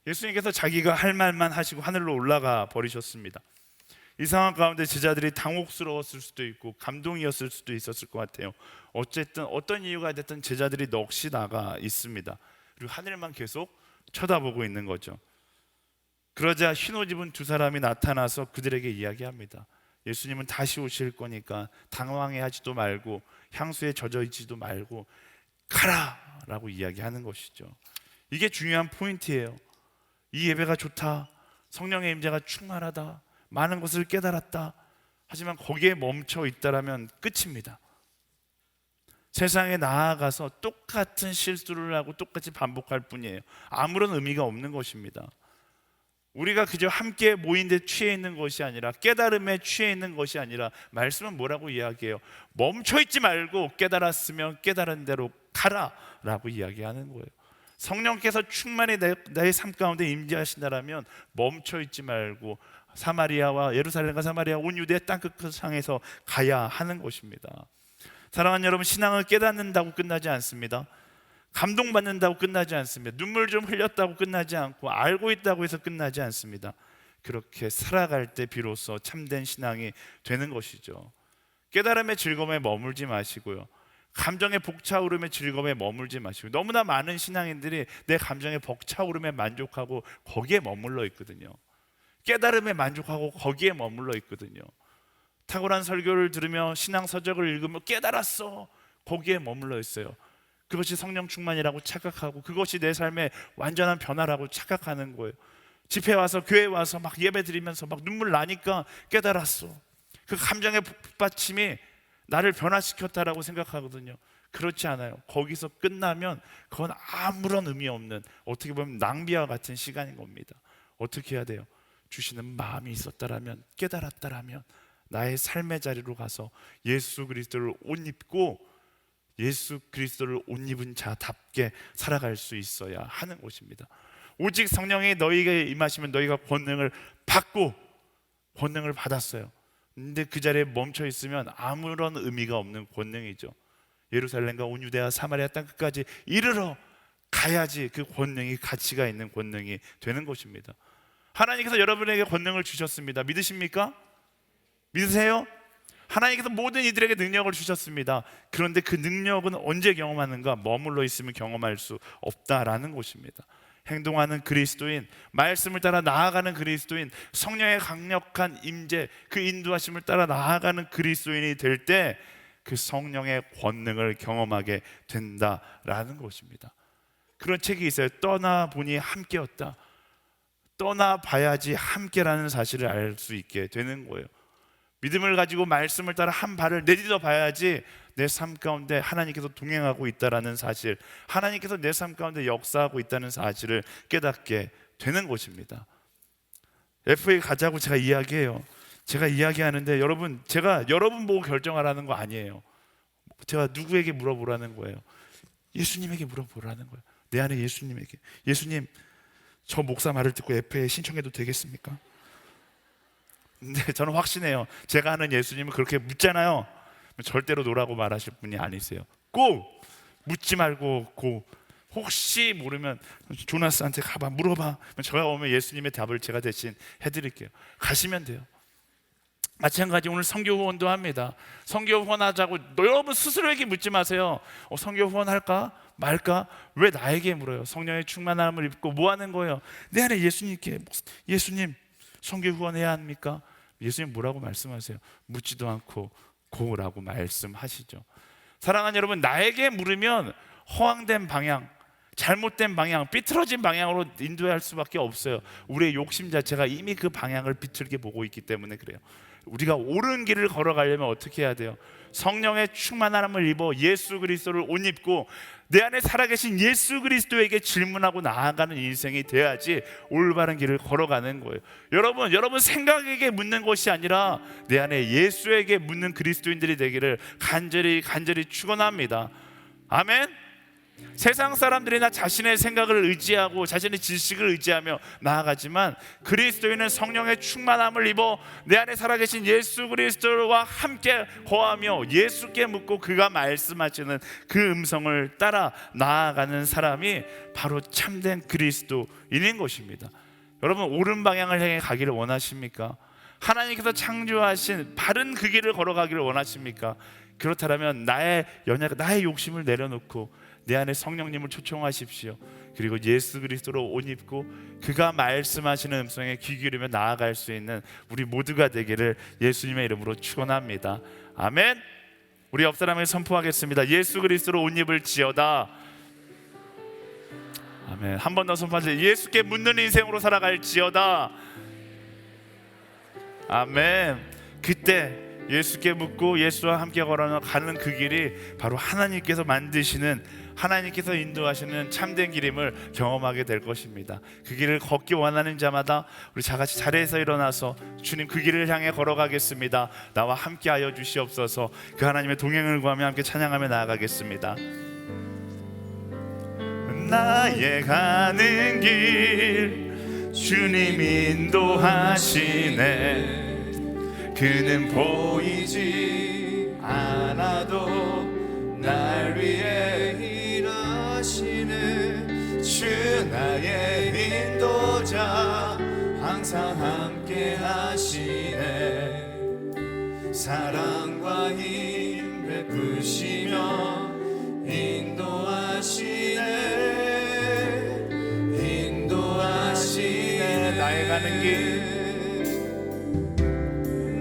예수님께서 자기가 할 말만 하시고 하늘로 올라가 버리셨습니다. 이 상황 가운데 제자들이 당혹스러웠을 수도 있고 감동이었을 수도 있었을 것 같아요. 어쨌든 어떤 이유가 됐든 제자들이 넋이 나가 있습니다. 그리고 하늘만 계속 쳐다보고 있는 거죠. 그러자 흰옷 입은 두 사람이 나타나서 그들에게 이야기합니다. 예수님은 다시 오실 거니까 당황해하지도 말고 향수에 젖어 있지도 말고 가라! 라고 이야기하는 것이죠. 이게 중요한 포인트예요. 이 예배가 좋다, 성령의 임재가 충만하다, 많은 것을 깨달았다, 하지만 거기에 멈춰 있다라면 끝입니다. 세상에 나아가서 똑같은 실수를 하고 똑같이 반복할 뿐이에요. 아무런 의미가 없는 것입니다. 우리가 그저 함께 모인 데 취해 있는 것이 아니라, 깨달음에 취해 있는 것이 아니라, 말씀은 뭐라고 이야기해요? 멈춰 있지 말고 깨달았으면 깨달은 대로 가라 라고 이야기하는 거예요. 성령께서 충만히 나의 삶 가운데 임재하신다라면 멈춰 있지 말고 사마리아와 예루살렘과 사마리아 온 유대 땅끝 향해서 가야 하는 것입니다. 사랑하는 여러분, 신앙을 깨닫는다고 끝나지 않습니다. 감동받는다고 끝나지 않습니다. 눈물 좀 흘렸다고 끝나지 않고, 알고 있다고 해서 끝나지 않습니다. 그렇게 살아갈 때 비로소 참된 신앙이 되는 것이죠. 깨달음의 즐거움에 머물지 마시고요, 감정의 벅차오름의 즐거움에 머물지 마시고, 너무나 많은 신앙인들이 내 감정의 벅차오름에 만족하고 거기에 머물러 있거든요. 깨달음에 만족하고 거기에 머물러 있거든요. 탁월한 설교를 들으며 신앙 서적을 읽으며 깨달았어, 거기에 머물러 있어요. 그것이 성령 충만이라고 착각하고, 그것이 내 삶의 완전한 변화라고 착각하는 거예요. 집회 와서, 교회 와서 막 예배 드리면서 막 눈물 나니까 깨달았어, 그 감정의 북받침이 나를 변화시켰다라고 생각하거든요. 그렇지 않아요. 거기서 끝나면 그건 아무런 의미 없는, 어떻게 보면 낭비와 같은 시간인 겁니다. 어떻게 해야 돼요? 주시는 마음이 있었다라면, 깨달았다라면 나의 삶의 자리로 가서 예수 그리스도를 옷 입고, 예수 그리스도를 옷 입은 자답게 살아갈 수 있어야 하는 것입니다. 오직 성령이 너희에게 임하시면 너희가 권능을 받고, 권능을 받았어요. 근데 그 자리에 멈춰 있으면 아무런 의미가 없는 권능이죠. 예루살렘과 온 유대와 사마리아 땅 끝까지 이르러 가야지 그 권능이 가치가 있는 권능이 되는 것입니다. 하나님께서 여러분에게 권능을 주셨습니다. 믿으십니까? 믿으세요? 하나님께서 모든 이들에게 능력을 주셨습니다. 그런데 그 능력은 언제 경험하는가? 머물러 있으면 경험할 수 없다라는 것입니다. 행동하는 그리스도인, 말씀을 따라 나아가는 그리스도인, 성령의 강력한 임재, 그 인도하심을 따라 나아가는 그리스도인이 될 때 그 성령의 권능을 경험하게 된다라는 것입니다. 그런 책이 있어요. 떠나보니 함께였다. 떠나봐야지 함께라는 사실을 알 수 있게 되는 거예요. 믿음을 가지고 말씀을 따라 한 발을 내딛어 봐야지 내 삶 가운데 하나님께서 동행하고 있다는 사실, 하나님께서 내 삶 가운데 역사하고 있다는 사실을 깨닫게 되는 것입니다. FA 가자고 제가 이야기해요. 제가 이야기하는데 여러분, 제가 여러분 보고 결정하라는 거 아니에요. 제가 누구에게 물어보라는 거예요? 예수님에게 물어보라는 거예요. 내 안에 예수님에게. 예수님, 저 목사 말을 듣고 FA에 신청해도 되겠습니까? 근데 저는 확신해요. 제가 아는 예수님은 그렇게 묻잖아요. 절대로 노라고 말하실 분이 아니세요. 꼭 묻지 말고, 혹시 모르면 조나스한테 가봐, 물어봐. 제가 오면 예수님의 답을 제가 대신 해드릴게요. 가시면 돼요. 마찬가지 오늘 선교 후원도 합니다. 선교 후원하자고 여러분 스스로에게 묻지 마세요. 선교 후원할까 말까? 왜 나에게 물어요? 성령의 충만함을 입고 뭐 하는 거예요? 내 안에 예수님께, 예수님 선교 후원해야 합니까? 예수님 뭐라고 말씀하세요? 묻지도 않고 고라고 말씀하시죠. 사랑하는 여러분, 나에게 물으면 허황된 방향, 잘못된 방향, 삐뚤어진 방향으로 인도할 수밖에 없어요. 우리의 욕심 자체가 이미 그 방향을 비틀게 보고 있기 때문에 그래요. 우리가 옳은 길을 걸어가려면 어떻게 해야 돼요? 성령의 충만함을 입어 예수 그리스도를 옷 입고 내 안에 살아계신 예수 그리스도에게 질문하고 나아가는 인생이 돼야지 올바른 길을 걸어가는 거예요. 여러분 생각에게 묻는 것이 아니라 내 안에 예수에게 묻는 그리스도인들이 되기를 간절히 축원합니다. 아멘. 세상 사람들이나 자신의 생각을 의지하고 자신의 지식을 의지하며 나아가지만 그리스도인은 성령의 충만함을 입어 내 안에 살아계신 예수 그리스도와 함께 거하며 예수께 묻고 그가 말씀하시는 그 음성을 따라 나아가는 사람이 바로 참된 그리스도인인 것입니다. 여러분, 옳은 방향을 향해 가기를 원하십니까? 하나님께서 창조하신 바른 그 길을 걸어가기를 원하십니까? 그렇다면 나의 연약, 나의 욕심을 내려놓고 내 안에 성령님을 초청하십시오. 그리고 예수 그리스도로 옷 입고 그가 말씀하시는 음성에 귀 기울이며 나아갈 수 있는 우리 모두가 되기를 예수님의 이름으로 축원합니다. 아멘. 우리 옆 사람에게 선포하겠습니다. 예수 그리스도로 옷 입을지어다. 아멘. 한 번 더 손파세요. 예수께 묻는 인생으로 살아갈지어다. 아멘. 그때 예수께 묻고 예수와 함께 걸어가는 그 길이 바로 하나님께서 만드시는, 하나님께서 인도하시는 참된 길임을 경험하게 될 것입니다. 그 길을 걷기 원하는 자마다 우리 다같이 자리에서 일어나서 주님 그 길을 향해 걸어가겠습니다. 나와 함께하여 주시옵소서. 그 하나님의 동행을 구하며 함께 찬양하며 나아가겠습니다. 나의 가는 길 주님 인도하시네. 그는 보이지 않아도 날 위해 일하시네. 주 나의 인도자 항상 함께 하시네. 사랑과 힘 베푸시며 인도하시네. 나의 가는 길,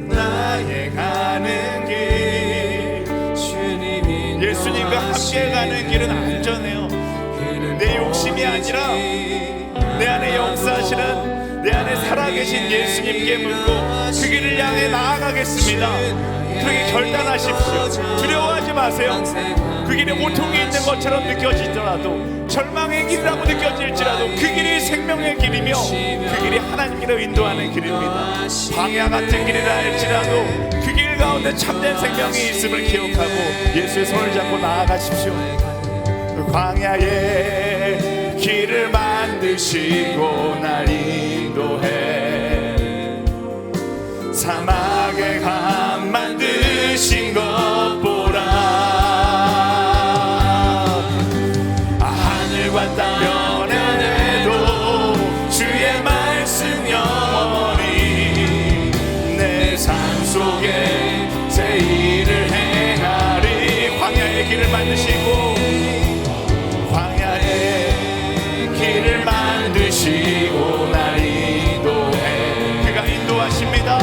나의 가는 길 주님 예수님과 함께 가는 길은 안전해요. 내 욕심이 아니라 내 안에 역사하시는, 내 안에 살아계신 예수님께 묻고 그 길을 향해 나아가겠습니다. 그렇게 결단하십시오. 두려워하지 마세요. 그 길에 고통이 있는 것처럼 느껴지더라도, 절망의 길이라고 느껴질지라도 그 길이 생명의 길이며 그 길이 하나님께로 인도하는 길입니다. 광야 같은 길이라 할지라도 그 길 가운데 참된 생명이 있음을 기억하고 예수의 손을 잡고 나아가십시오. 그 광야의 길을 만드시고 날 인도해. 사막의 강 만드신 것 보라. 하늘과 땅 변해도 주의 말씀 영원히. 내 삶 속에 새 일을 행하리. 광야의 길을 만드시고, 광야의 길을 만드시고 날 인도해. 그가 인도하십니다.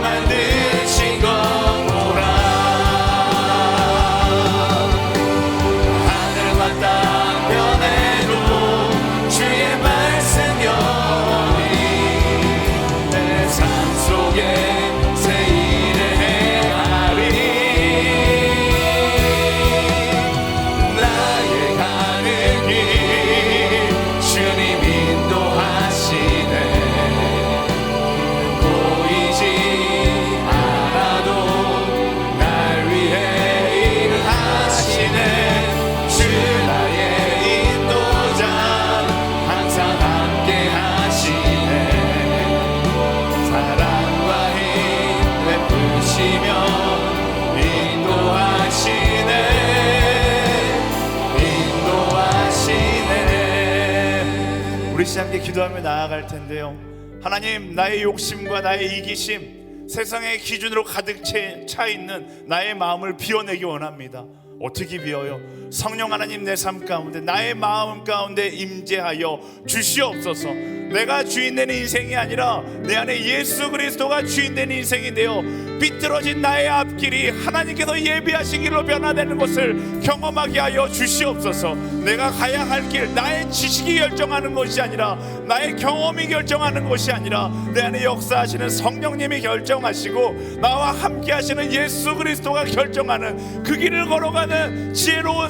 만드신 것 보라. 하늘과 땅 변해도 주의 말씀 영원히. 내 삶 속에 새 일을 행하리. 나의 가는 길 주님 인도하시네. 보이지 않아도 날 위해 일하시네. 주 나의 인도자 항상 함께 하시네. 사랑과 힘 베푸시며 인도하시네. 우리 시간 함께 기도하며 나아갈 텐데요. 하나님, 나의 욕심과 나의 이기심, 세상의 기준으로 가득 차 있는 나의 마음을 비워내기 원합니다. 어떻게 비워요? 성령 하나님, 내 삶 가운데, 나의 마음 가운데 임재하여 주시옵소서. 내가 주인되는 인생이 아니라 내 안에 예수 그리스도가 주인되는 인생이 되어 비틀어진 나의 앞길이 하나님께서 예비하신 길로 변화되는 것을 경험하게 하여 주시옵소서. 내가 가야 할 길, 나의 지식이 결정하는 것이 아니라, 나의 경험이 결정하는 것이 아니라 내 안에 역사하시는 성령님이 결정하시고 나와 함께 하시는 예수 그리스도가 결정하는 그 길을 걸어가는 지혜로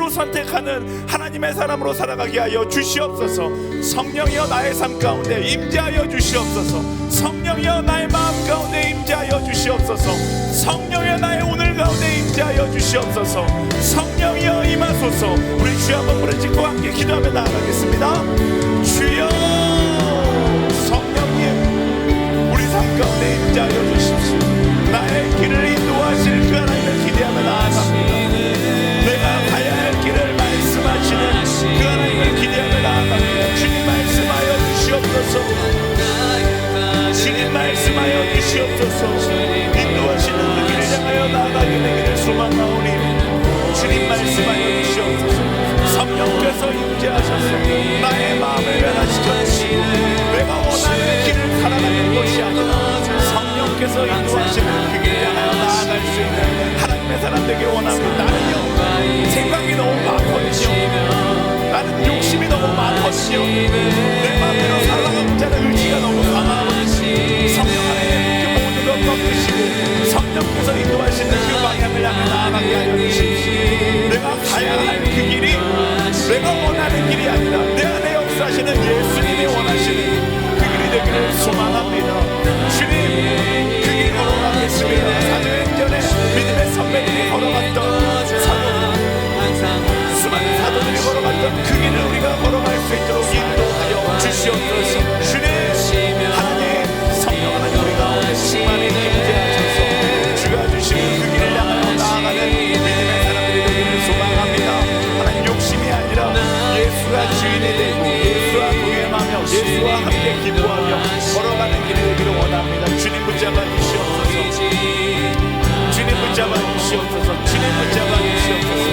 선택하는 하나님의 사람으로 살아가게 하여 주시옵소서. 성령이여 나의 삶 가운데 임재하여 주시옵소서. 성령이여 나의 마음 가운데 임재하여 주시옵소서. 성령이여 나의 오늘 가운데 임재하여 주시옵소서. 성령이여 임하소서. 우리 주여 한번 부르짖고 함께 기도하며 나아가겠습니다. 주여, 성령님 우리 삶 가운데 임재하여 주십시오. 나의 길을 인도하실 그 하나님을 기대하며 나아갑니다. 내가 가야 할 길을 말씀하시는 그 하나님을 기대하며 나아갑니다. 주님 말씀하여 주시옵소서. 주님 말씀하여 주시옵소서. 인도하시는 그 길을 향하여 나아가게 되기를 소망하오니 주님 말씀하여 주시옵소서. 성령께서 임재하셔서 나의 마음을 변화시켜 주시고 내가 원하는 길을 살아가는 것이 아니라 성령께서 인도하시는 그 길을 향하여 나아갈 수 있는 하나님의 사람 되길 원합니다. 나는요, 생각이 너무 많거든요. 주십시오. 내 마음대로 살아가고자 하는 의지가 너무 강하고 성령 안에 그 모든 것 꺾으시고 성령께서 인도하시는 그 방향을 향해 나아가게 하여 주십시오. 내가 가야 할 그 길이 내가 원하는 길이 아니라 내 안에 역사하시는 예수님이 원하시는 그 길이 되기를 소망합니다. 주님, 그 길 걸어가겠습니다. 사도행전에 믿음의 선배들이 걸어갔던 수많은 사도들이 걸어갔던 그 길을 우리가 걸어갈 수 있도록 인도하여 주시옵소서. 주님, 하나님 성령 하나님 우리 가운데 충만히 임재하셔서 주가 주시는 그 길을 향하여 나아가는 믿음의 사람들이 되기를 소망합니다. 하나님 욕심이 아니라 예수가 주인이 되고 예수와 동행하며 예수와 함께 기뻐하며 걸어가는 길이 되기를 원합니다. 주님 붙잡아 주시옵소서. 주님 붙잡아 주시옵소서. 주님 붙잡아 주시옵소서.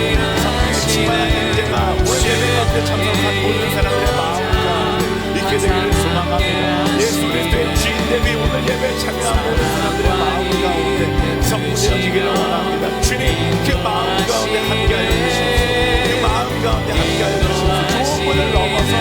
충만한 임재가 오늘 예배 가운데 참석한 모든 사람들의 마음과 있게 되기를 소망합니다. 예수 그리스도의 주인 대비 오늘 예배에 참여한 모든 사람들의 마음 가운데 성부되어지기를 원합니다. 주님, 그 마음 가운데 함께하여 주십시오. 그 마음 가운데 함께하여 주십시오. 좋은 분을 넘어서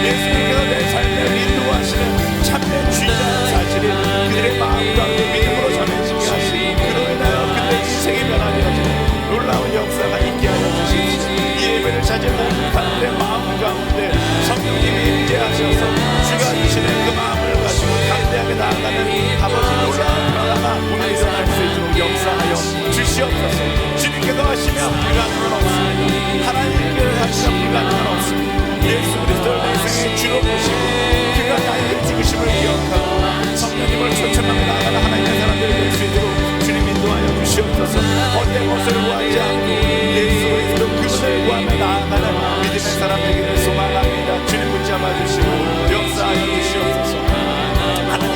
예수님께서 내 삶을 인도하시는 참된 주인이라는 사실이 그들의 마음 가운데 믿음으로 전해지게 하시고 그로 인하여 그들의 인생이 변화되어지는 놀라운 역사가 있게 하여 주십시오. 이 예배를 찾은 모든 사람들의 마음 가운데 성령님이 임재하셔서 주가 주시는 그 마음을 가지고 담대하게 나아가는 아버지 놀라운 변화가 오늘 일어날 수 있도록 역사하여 주시옵소서. 주님께서 하시면 불가능은 없습니다. 하나님께서 하시면 불가능은 없습니다. 예수 그리스도를 내 인생의 주로 모시고 그가 나에게 죽으심을 기억하고 성령님을 초청하며 나아가는 하나님의 사람들이 될 수 있도록 주님 인도하여 주시옵소서. 어떤 것을 구하지 않고 예수 그리스도 그분을 구하며 나아가는 믿음의 사람 되기를 소망합니다. 주님 붙잡아 주시고 역사하여 주시옵소서. 하나님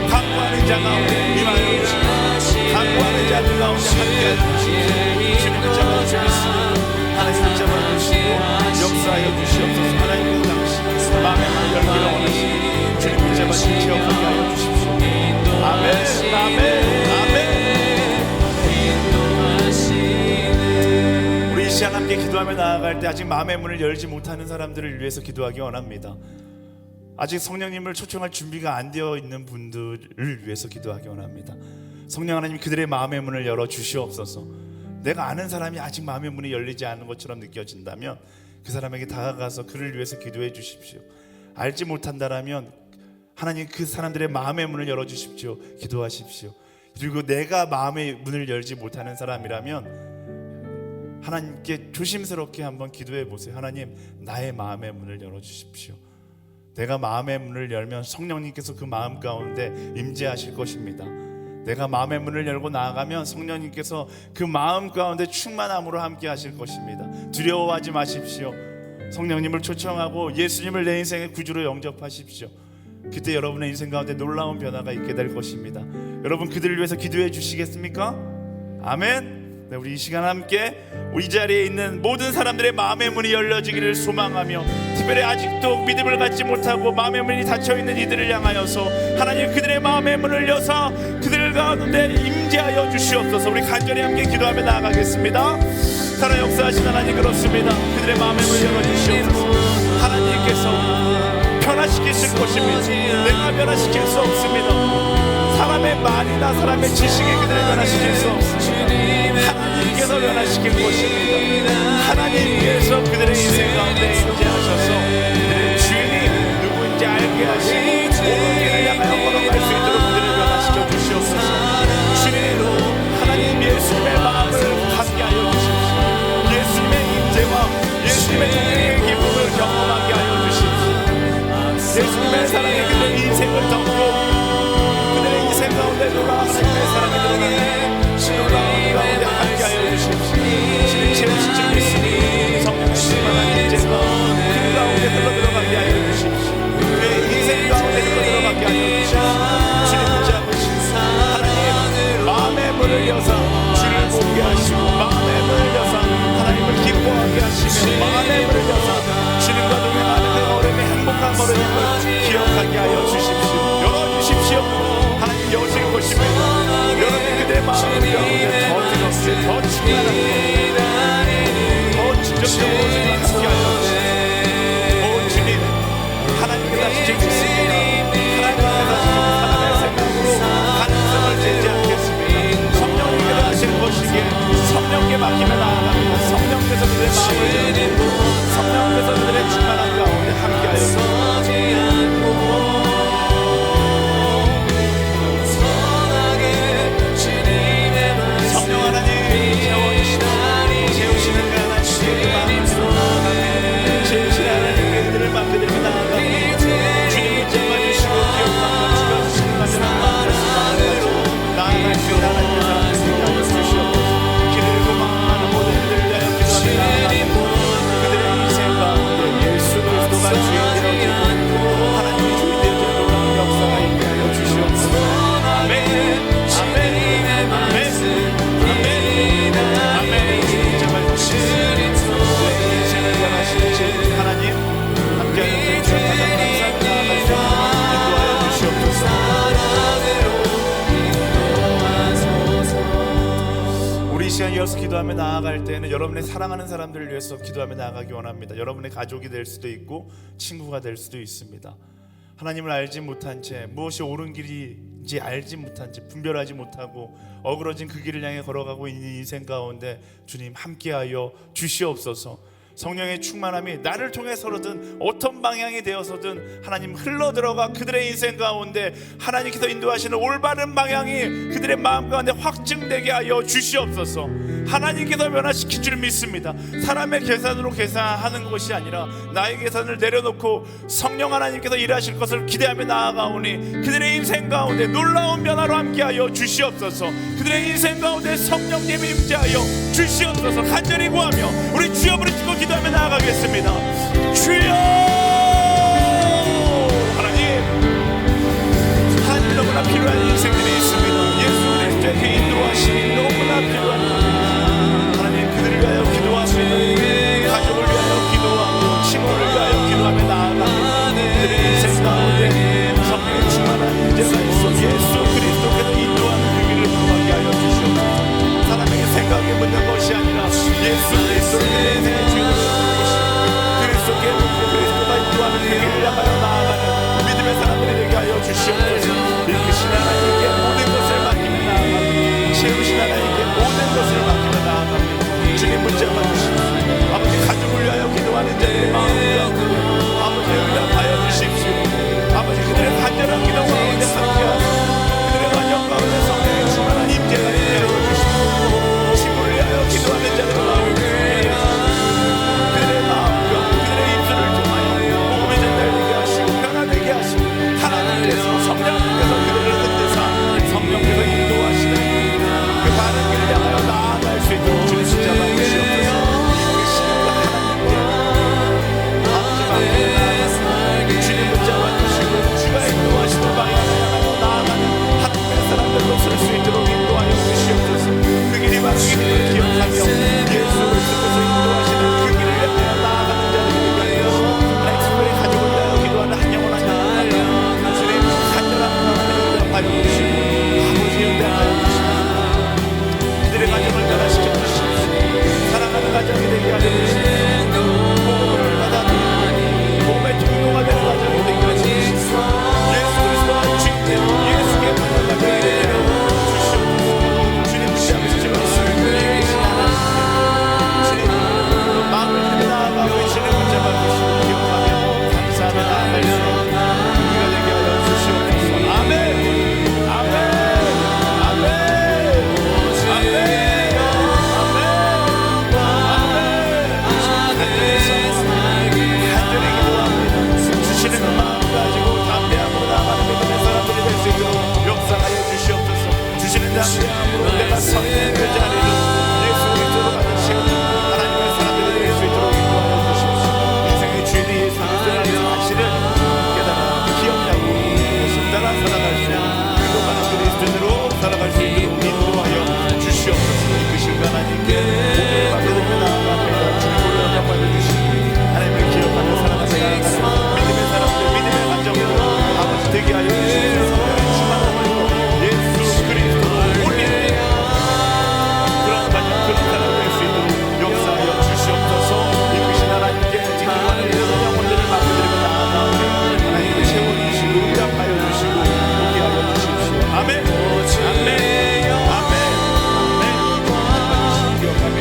강구하는 자 가운데 임하여 주시옵소서. 강구하는 자들 가운데 함께하여 주시옵소서. 주님 붙잡아 주시옵소서. 하나님 붙잡아 주시고 역사하여 주시옵소서. 하나님 그 당시 마음의 문을 열기를 원하시니 주님 붙잡아 주시고 기억하게 하여 주십시오. 아멘 아멘 아멘. 우리 이 시간 함께 기도하며 나아갈 때 아직 마음의 문을 열지 못하는 사람들을 위해서 기도하기 원합니다. 아직 성령님을 초청할 준비가 안 되어 있는 분들을 위해서 기도하기 원합니다. 성령 하나님 그들의 마음의 문을 열어 주시옵소서. 내가 아는 사람이 아직 마음의 문이 열리지 않은 것처럼 느껴진다면 그 사람에게 다가가서 그를 위해서 기도해 주십시오. 알지 못한다라면 하나님 그 사람들의 마음의 문을 열어 주십시오. 기도하십시오. 그리고 내가 마음의 문을 열지 못하는 사람이라면 하나님께 조심스럽게 한번 기도해 보세요. 하나님, 나의 마음의 문을 열어 주십시오. 내가 마음의 문을 열면 성령님께서 그 마음 가운데 임재하실 것입니다. 내가 마음의 문을 열고 나아가면 성령님께서 그 마음 가운데 충만함으로 함께 하실 것입니다. 두려워하지 마십시오. 성령님을 초청하고 예수님을 내 인생의 구주로 영접하십시오. 그때 여러분의 인생 가운데 놀라운 변화가 있게 될 것입니다. 여러분 그들을 위해서 기도해 주시겠습니까? 아멘. 네, 우리 이 시간 함께 우리 자리에 있는 모든 사람들의 마음의 문이 열려지기를 소망하며 특별히 아직도 믿음을 갖지 못하고 마음의 문이 닫혀있는 이들을 향하여서 하나님 그들의 마음의 문을 여서 그들 가운데 임재하여 주시옵소서. 우리 간절히 함께 기도하며 나아가겠습니다. 살아 역사하신 하나님 그렇습니다. 그들의 마음의 문을 열어주시옵소서. 하나님께서 변화시키실 것입니다. 내가 변화시킬 수 없습니다. 사람의 말이나 사람의 지식이 그들을 변화시킬 수 없습니다. 하나님께서 변화시킬 것입니다. 하나님께서 그들의 인생 가운데 임재하셔서 그들의 주인이 누구인지 알게 하시고 모든 길을 향하여 걸어갈 수 있도록 그들을 변화시켜 주시옵소서. 주님, 하나님 예수님의 마음을 갖게 하여 주십시오. 예수님의 임재와 예수님의 동행의 기쁨을 경험하게 하여 주십시오. 예수님의 사랑에 그들의 인생을 덮고 그들의 인생 가운데 놀라운 하나님의 사랑이 들어가는 놀라운 가운데 함께하여 주십시오. 주님 채우실 줄 믿습니다. 성령의 충만한 임재가 그 가운데 흘러들어가게 하여 주십시오. 그의 인생 가운데 흘러들어가게 하여 주십시오. 주님 붙잡으시고 하나님 마음의 문을 여서 주를 보게 하시고 마음의 문을 여서 하나님을 기뻐하게 하시며 마음의 문을 여서 주님과 동행하는 그 어른의 행복한 걸음을 기억하게 하여 주십시오. 열어주십시오. 하나님 여실 것입니다. 여러분 그들의 마음을 가운데 더 뜨겁게 더 충만하게 더 진정적으로 함께 하여 주십시오. 오 주님 위해서 기도하며 나아갈 때는 여러분의 사랑하는 사람들을 위해서 기도하며 나아가기 원합니다. 여러분의 가족이 될 수도 있고 친구가 될 수도 있습니다. 하나님을 알지 못한 채 무엇이 옳은 길인지 알지 못한 채 분별하지 못하고 어그러진 그 길을 향해 걸어가고 있는 인생 가운데 주님 함께하여 주시옵소서. 성령의 충만함이 나를 통해서든 어떤 방향이 되어서든 하나님 흘러들어가 그들의 인생 가운데 하나님께서 인도하시는 올바른 방향이 그들의 마음 가운데 확증되게 하여 주시옵소서. 하나님께서 변화시킬 줄 믿습니다. 사람의 계산으로 계산하는 것이 아니라 나의 계산을 내려놓고 성령 하나님께서 일하실 것을 기대하며 나아가오니 그들의 인생 가운데 놀라운 변화로 함께하여 주시옵소서. 그들의 인생 가운데 성령님이 임재하여 주시옵소서. 간절히 구하며 우리 주여 부르짖고 기도하며 나아가겠습니다. 주여 하나님, 하나님 너무나 필요한 인생들이 있습니다. 예수 그리스도의 인도하심이 너무나 필요합니다. 하나님 그들을 위하여 기도하십니다. 가족을 위하여 기도하며 친구를 위하여 기도하며 나아갑니다. 그들의 인생 가운데 성령의 충만한 인재가 있어 예수 그리스도께서 인도하는 그 길을 구하게 하여 주시옵소서. 사람에게 생각에 묻는 것이 아니라 예수 그리스도의 인생의 주인으로 그리스도께 묻고 그리스도가 인도하는 그 길을 향하여 나아가는 믿음의 사람들이 되게 하여 주시옵소서. 이끄신 하나님께 모든 것을 맡기며 나아갑니다. 채우신 하나님께 모든 것을 맡기며 나아갑니다. 주님 문자 받으십시오. 아버지 가족을 위하여 기도하는 자들의 마음을 아버지 응답하여 주십시오. 아버지 그들의 간절한 기도 가운데 함께하시고 그들의 관영 가운데 성령의 충만한 임재가 있게 하여 주십시오. 친구를 위하여 기도하는 자들의 마음을 그들의 마음과 그들의 입술을 통하여 복음이 전달되게 하시고 변화되게 하시고 하나님께서 성령님께서 그들을 흔드사 성령께서 인도하시는 그 바른 길을 향하여 나아갈 수 있도록 주님 붙잡아 주시옵소서. 주님 붙잡아 주시고 주가 인도하시는 방향을 향하여 나아가는 하나님의 사람들로 설 수 있도록 인도하여 주시옵소서. 그 길이 바로 길임을 기억하며 예수 그리스도께서 인도하시는 그 길을 향하여 나아가는 자들이 되게 하여 하나님 특별히 가족을 위하여 기도하는 한 영혼 한 영혼 주님 간절한 마음을 응답하여 주시고 아버지 응답하여 주시고 그들의 가정을 변화시켜 주시고 사랑하는 가정이 되게 하여 주시고 복음을 받아들이고 복음의 통로가 되는 가정이 되게 하여 주시고 예수 그리스도와 주님 예수께 만나게 되게 하여 주시옵소서. 주님 붙잡으시고 예수 하나님 주님 마음을 들여 나아가고 주님 붙잡아 주시고 기억하며 감사하며 나아갈 수 있는 우리가 되게 하여 주시옵소서. 아멘 아멘 아멘 아멘 간절히 기도합니다. 주시는 그 마음 가지고 담대함으로 나아가는 믿음의 사람들이 될 수 있도록 역사하여 주시옵소서. 주시는 담대함으로 내가 서 있는 그 자리를 예수 그리스도로 받으시고 하나님의 사람들이 될 수 있도록 인도하여 주십시오. 인생의 주인이 예수 그리스도라는 사실을 깨달아 기억하고 예수 따라 살아갈 수 있는 그동안은 그리스도인으로 살아갈 수 있도록 인도하여 주시옵소서. 이끄신 하나님께 오늘 받으며 나아갑니다. 주님을 영광 받으시고 하나님을 기억하며 살아가는 믿음의 사람들 믿음의 감정으로 아버지 되게 하여 주시옵소서. 성령의 충만함을 예수 그리스도로 올리는 그런 가정 그런 사람 될 수 있도록 역사하여 주시옵소서. 이끄신 하나님께 지키는 모든 영혼들을 맡겨드리고 나아가오니 하나님을 채워주시고 응답하여 주시고 오게 하여 주십시오. 아멘 아멘 아멘 아멘 기억하며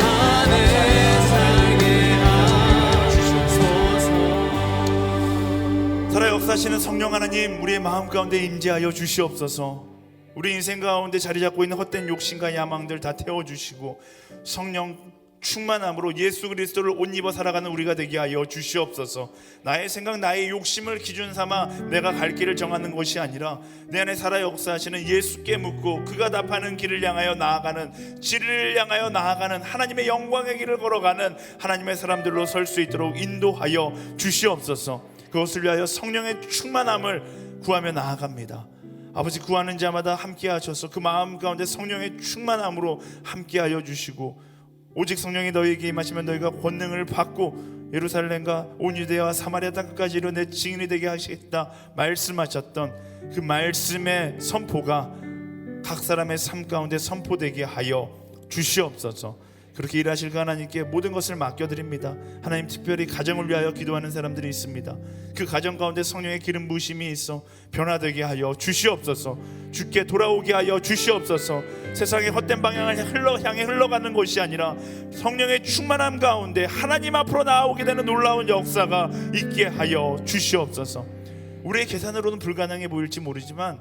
살아 역사하시는 성령 하나님 우리의 마음 가운데 임재하여 주시옵소서. 우리 인생 가운데 자리 잡고 있는 헛된 욕심과 야망들 다 태워주시고 성령 충만함으로 예수 그리스도를 옷 입어 살아가는 우리가 되게 하여 주시옵소서. 나의 생각 나의 욕심을 기준 삼아 내가 갈 길을 정하는 것이 아니라 내 안에 살아 역사하시는 예수께 묻고 그가 답하는 길을 향하여 나아가는 진리를 향하여 나아가는 하나님의 영광의 길을 걸어가는 하나님의 사람들로 설 수 있도록 인도하여 주시옵소서. 그것을 위하여 성령의 충만함을 구하며 나아갑니다. 아버지 구하는 자마다 함께 하셔서 그 마음 가운데 성령의 충만함으로 함께 하여 주시고 오직 성령이 너희에게 임하시면 너희가 권능을 받고 예루살렘과 온 유대와 사마리아 땅까지 이르러 내 증인이 되게 하시겠다 말씀하셨던 그 말씀의 선포가 각 사람의 삶 가운데 선포되게 하여 주시옵소서. 그렇게 일하실 그 하나님께 모든 것을 맡겨드립니다. 하나님, 특별히 가정을 위하여 기도하는 사람들이 있습니다. 그 가정 가운데 성령의 기름 부으심이 있어 변화되게 하여 주시옵소서. 주께 돌아오게 하여 주시옵소서. 세상의 헛된 방향을 향해 흘러가는 것이 아니라 성령의 충만함 가운데 하나님 앞으로 나아오게 되는 놀라운 역사가 있게 하여 주시옵소서. 우리의 계산으로는 불가능해 보일지 모르지만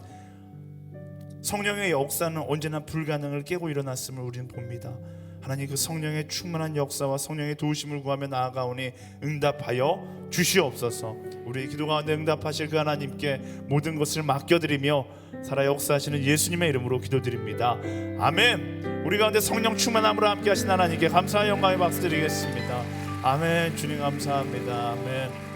성령의 역사는 언제나 불가능을 깨고 일어났음을 우리는 봅니다. 하나님, 그 성령의 충만한 역사와 성령의 도우심을 구하며 나아가오니 응답하여 주시옵소서. 우리의 기도 가운데 응답하실 그 하나님께 모든 것을 맡겨드리며 살아 역사하시는 예수님의 이름으로 기도드립니다. 아멘. 우리 가운데 성령 충만함으로 함께 하신 하나님께 감사와 영광의 박수 드리겠습니다. 아멘. 주님 감사합니다. 아멘.